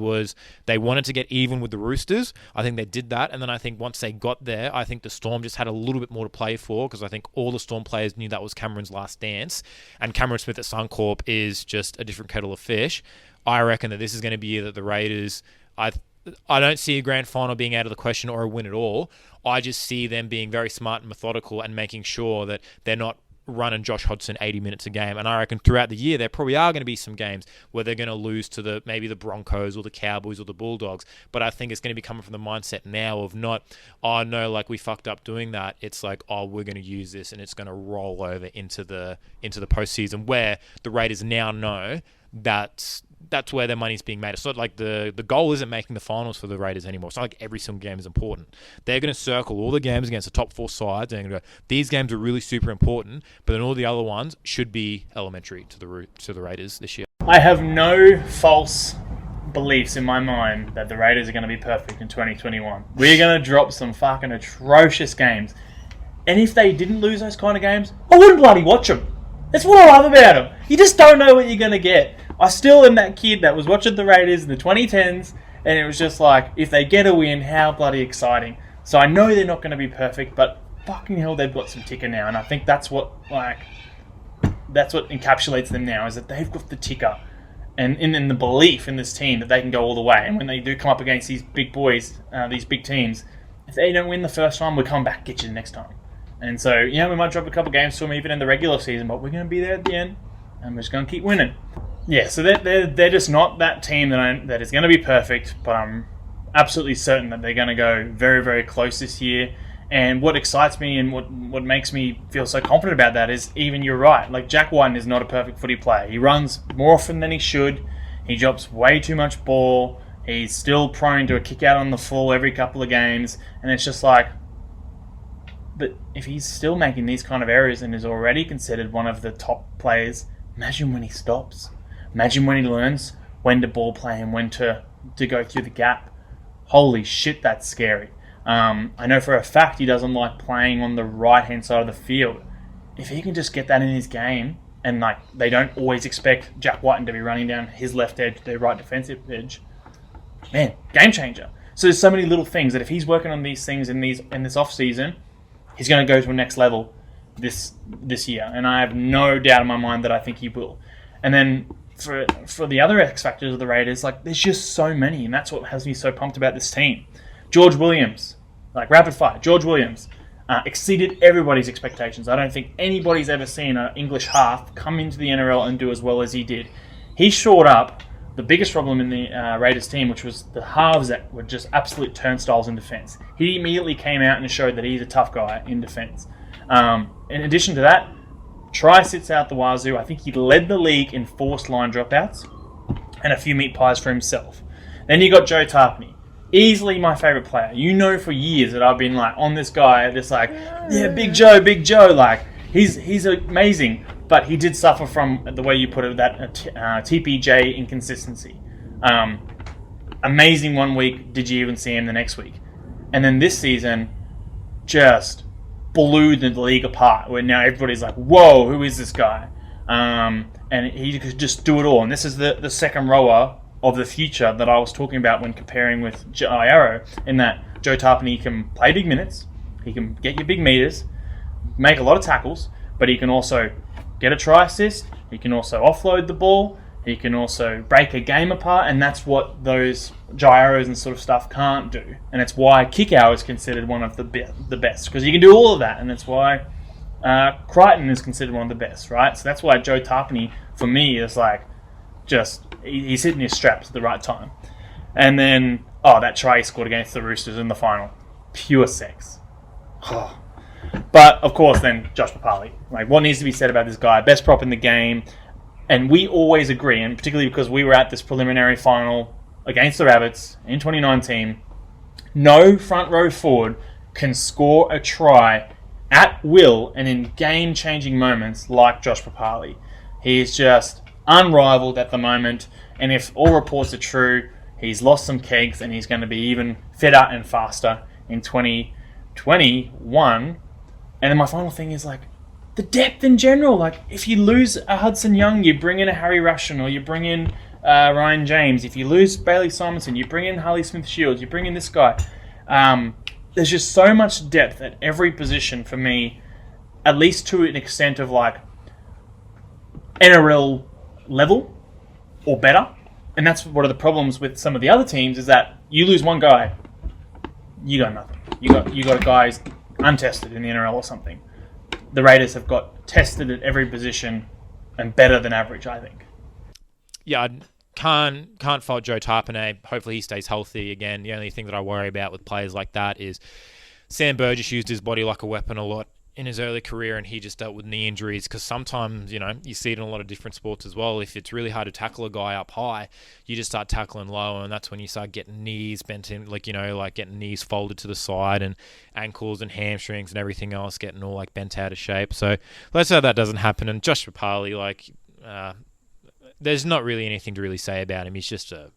Speaker 2: they wanted to get even with the Roosters. I think they did that, and then I think once they got there, I think the Storm just had a little bit more to play for, because I think all the Storm players knew that was Cameron's last dance, and Cameron Smith at Suncorp is just a different kettle of fish. I reckon that this is going to be that the Raiders, I don't see a grand final being out of the question or a win at all. I just see them being very smart and methodical and making sure that they're not running Josh Hodgson 80 minutes a game. And I reckon throughout the year, there probably are going to be some games where they're going to lose to maybe the Broncos or the Cowboys or the Bulldogs. But I think it's going to be coming from the mindset now of not, oh no, like we fucked up doing that. It's like, oh, we're going to use this, and it's going to roll over into the postseason, where the Raiders now know that's where their money's being made. It's not like the goal isn't making the finals for the Raiders anymore. It's not like every single game is important. They're going to circle all the games against the top 4 sides, and they're going to go, these games are really super important, but then all the other ones should be elementary to the Raiders this year.
Speaker 1: I have no false beliefs in my mind that the Raiders are going to be perfect in 2021. We're going to drop some fucking atrocious games. And if they didn't lose those kind of games, I wouldn't bloody watch them. That's what I love about them. You just don't know what you're going to get. I still am that kid that was watching the Raiders in the 2010s, and it was just like, if they get a win, how bloody exciting. So I know they're not going to be perfect, but fucking hell, they've got some ticker now, and I think that's what encapsulates them now, is that they've got the ticker, and in the belief in this team that they can go all the way. And when they do come up against these big boys, these big teams, if they don't win the first time, we'll come back, get you the next time. And so, we might drop a couple games to them even in the regular season, but we're going to be there at the end, and we're just going to keep winning. Yeah, so they're just not that team that is going to be perfect, but I'm absolutely certain that they're going to go very, very close this year. And what excites me and what makes me feel so confident about that is, even you're right, like Jack Whiten is not a perfect footy player. He runs more often than he should. He drops way too much ball. He's still prone to a kick out on the full every couple of games. And it's just like, but if he's still making these kind of errors and is already considered one of the top players, imagine when he stops. Imagine when he learns when to ball play and when to go through the gap. Holy shit, that's scary. I know for a fact he doesn't like playing on the right-hand side of the field. If he can just get that in his game, and like they don't always expect Jack Whiten to be running down his left edge, their right defensive edge, man, game changer. So there's so many little things that if he's working on these things in this off season, he's going to go to a next level this year, and I have no doubt in my mind that I think he will. And then for the other X factors of the Raiders, like there's just so many, and that's what has me so pumped about this team. George Williams, like rapid fire, George Williams exceeded everybody's expectations. I don't think anybody's ever seen an English half come into the NRL and do as well as he did. He shored up the biggest problem in the Raiders team, which was the halves that were just absolute turnstiles in defence. He immediately came out and showed that he's a tough guy in defence. In addition to that, try sits out the wazoo. I think he led the league in forced line dropouts and a few meat pies for himself. Then you got Joe Tarpany. Easily my favourite player. You know for years that I've been like on this guy, just like, yeah, Big Joe. Like, he's amazing. But he did suffer from, the way you put it, that TPJ inconsistency. Amazing one week. Did you even see him the next week? And then this season, just blew the league apart, where now everybody's like, whoa, who is this guy? And he could just do it all. And this is the second rower of the future that I was talking about when comparing with Arrow, in that Joe Tarpany can play big minutes, he can get you big meters, make a lot of tackles, but he can also get a try assist, He can also offload the ball. He can also break a game apart, and that's what those gyros and sort of stuff can't do. And it's why Kickout is considered one of the best, because you can do all of that, and that's why Crichton is considered one of the best, right? So that's why Joe Tarpany, for me, is like he's hitting his straps at the right time. And then, that try he scored against the Roosters in the final. Pure sex. But, of course, then Josh Papali. Like, what needs to be said about this guy? Best prop in the game. And we always agree, and particularly because we were at this preliminary final against the Rabbits in 2019, no front row forward can score a try at will and in game-changing moments like Josh Papali. He is just unrivaled at the moment, and if all reports are true, he's lost some kegs and he's going to be even fitter and faster in 2021. And then my final thing is like, the depth in general. Like, if you lose a Hudson Young, you bring in a Harry Russian, or you bring in Ryan James. If you lose Bailey Simonson, you bring in Harley Smith-Shields, you bring in this guy. There's just so much depth at every position for me, at least to an extent of like NRL level or better. And that's one of the problems with some of the other teams, is that you lose one guy, you got nothing. You got a guy who's untested in the NRL or something. The Raiders have got tested at every position and better than average, I think.
Speaker 2: Yeah, I can't fault Joe Tarpany. Hopefully he stays healthy again. The only thing that I worry about with players like that is Sam Burgess used his body like a weapon a lot in his early career, and he just dealt with knee injuries, because sometimes, you see it in a lot of different sports as well. If it's really hard to tackle a guy up high, you just start tackling low, and that's when you start getting knees bent in, like getting knees folded to the side, and ankles and hamstrings and everything else getting all like bent out of shape. So let's hope that doesn't happen. And Josh Papali, there's not really anything to really say about him. He's just a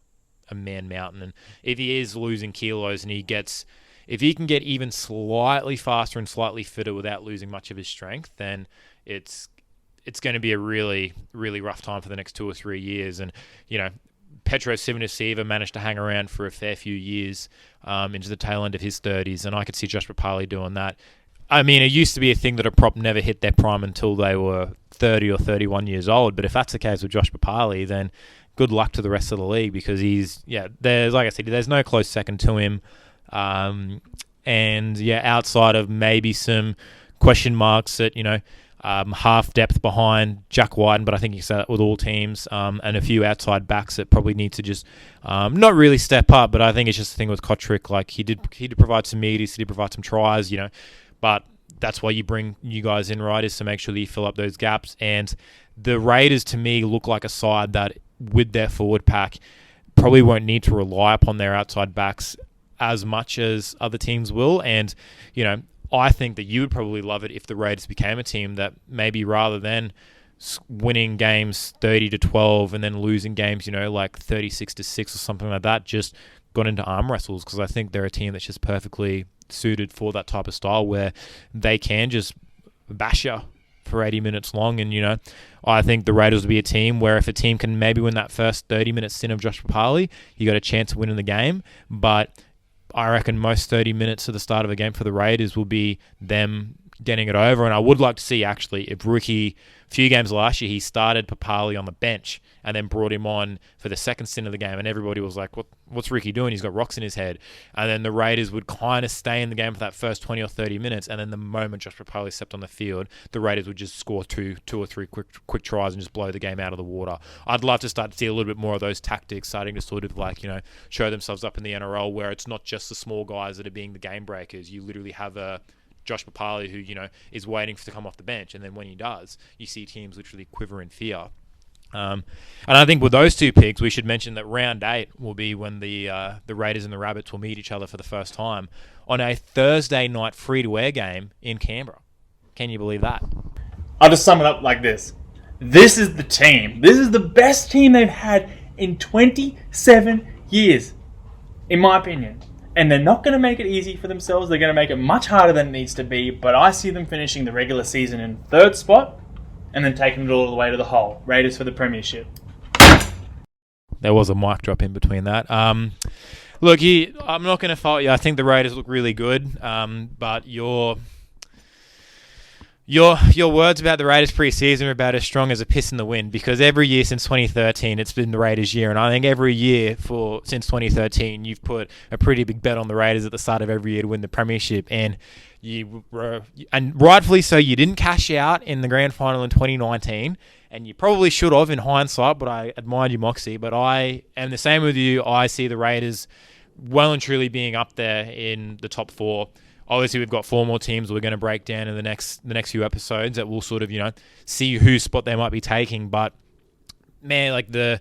Speaker 2: man mountain, and if he is losing kilos and if he can get even slightly faster and slightly fitter without losing much of his strength, then it's going to be a really, really rough time for the next 2 or 3 years. And, Petro Civoniceva managed to hang around for a fair few years into the tail end of his 30s, and I could see Josh Papali doing that. I mean, it used to be a thing that a prop never hit their prime until they were 30 or 31 years old, but if that's the case with Josh Papali, then good luck to the rest of the league, because there's no close second to him. Outside of maybe some question marks at, half depth behind Jack Whiten, but I think you say that with all teams, and a few outside backs that probably need to just not really step up, but I think it's just the thing with Kotrick. Like, he did provide some meat, he did provide some tries, but that's why you bring you guys in, right, is to make sure that you fill up those gaps. And the Raiders, to me, look like a side that, with their forward pack, probably won't need to rely upon their outside backs as much as other teams will. And, I think that you would probably love it if the Raiders became a team that maybe, rather than winning games 30-12 and then losing games, like 36-6 or something like that, just got into arm wrestles, because I think they're a team that's just perfectly suited for that type of style where they can just bash you for 80 minutes long. And, I think the Raiders will be a team where if a team can maybe win that first 30-minute stint of Josh Papali, you got a chance of winning the game. But I reckon most 30 minutes at the start of a game for the Raiders will be them getting it over. And I would like to see, actually, if Ricky, a few games last year, he started Papali on the bench and then brought him on for the second stint of the game, and everybody was like, what's Ricky doing? He's got rocks in his head. And then the Raiders would kind of stay in the game for that first 20 or 30 minutes, and then the moment Josh Papali stepped on the field, the Raiders would just score two or three quick tries and just blow the game out of the water. I'd love to start to see a little bit more of those tactics starting to sort of show themselves up in the NRL, where it's not just the small guys that are being the game breakers. You literally have a Josh Papali who, is waiting to come off the bench, and then when he does, you see teams literally quiver in fear. And I think with those two picks, we should mention that round 8 will be when the Raiders and the Rabbits will meet each other for the first time on a Thursday night free-to-air game in Canberra. Can you believe that?
Speaker 1: I'll just sum it up like this. This is the team. This is the best team they've had in 27 years, in my opinion. And they're not going to make it easy for themselves. They're going to make it much harder than it needs to be. But I see them finishing the regular season in 3rd spot and then taking it all the way to the hole. Raiders for the Premiership.
Speaker 2: There was a mic drop in between that. Look, I'm not going to fault you. I think the Raiders look really good. But your Your words about the Raiders pre-season are about as strong as a piss in the wind, because every year since 2013 it's been the Raiders' year, and I think every year since 2013 you've put a pretty big bet on the Raiders at the start of every year to win the Premiership, and rightfully so. You didn't cash out in the grand final in 2019, and you probably should have in hindsight, but I admire your moxie. But I am the same with you. I see the Raiders well and truly being up there in the top 4. Obviously, we've got 4 more teams we're going to break down in the next few episodes that will sort of, see whose spot they might be taking. But, man, like the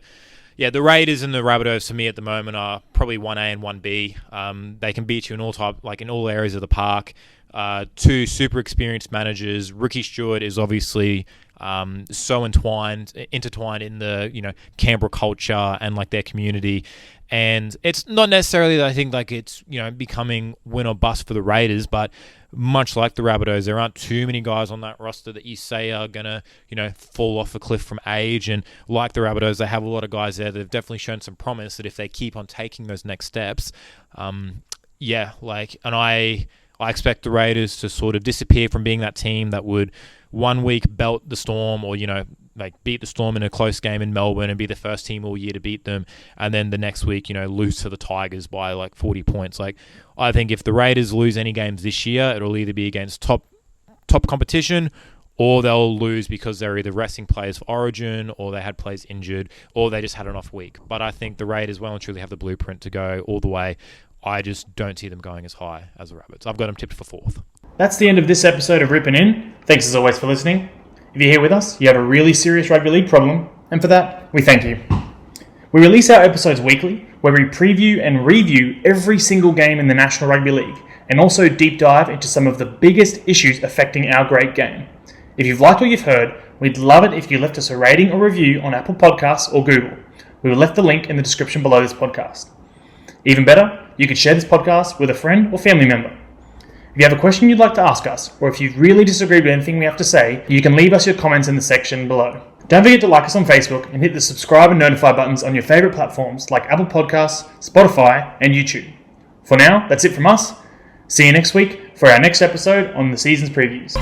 Speaker 2: Raiders and the Rabbitohs for me at the moment are probably 1A and 1B. They can beat you in all areas of the park. 2 super experienced managers. Ricky Stewart is obviously so intertwined in the Canberra culture and like their community. And it's not necessarily that I think like it's becoming win or bust for the Raiders, but much like the Rabbitohs, there aren't too many guys on that roster that you say are gonna fall off a cliff from age. And like the Rabbitohs, they have a lot of guys there that have definitely shown some promise that if they keep on taking those next steps, and I expect the Raiders to sort of disappear from being that team that would 1 week belt the Storm or beat the Storm in a close game in Melbourne and be the first team all year to beat them, and then the next week, lose to the Tigers by like 40 points. Like, I think if the Raiders lose any games this year, it'll either be against top competition, or they'll lose because they're either resting players for Origin, or they had players injured, or they just had an off week. But I think the Raiders well and truly have the blueprint to go all the way. I just don't see them going as high as the Rabbits. I've got them tipped for 4th.
Speaker 1: That's the end of this episode of Rippin' In. Thanks as always for listening. If you're here with us, you have a really serious rugby league problem, and for that, we thank you. We release our episodes weekly, where we preview and review every single game in the National Rugby League, and also deep dive into some of the biggest issues affecting our great game. If you've liked what you've heard, we'd love it if you left us a rating or review on Apple Podcasts or Google. We will left the link in the description below this podcast. Even better, you could share this podcast with a friend or family member. If you have a question you'd like to ask us, or if you really disagree with anything we have to say, you can leave us your comments in the section below. Don't forget to like us on Facebook and hit the subscribe and notify buttons on your favourite platforms like Apple Podcasts, Spotify, and YouTube. For now, that's it from us. See you next week for our next episode on the season's previews.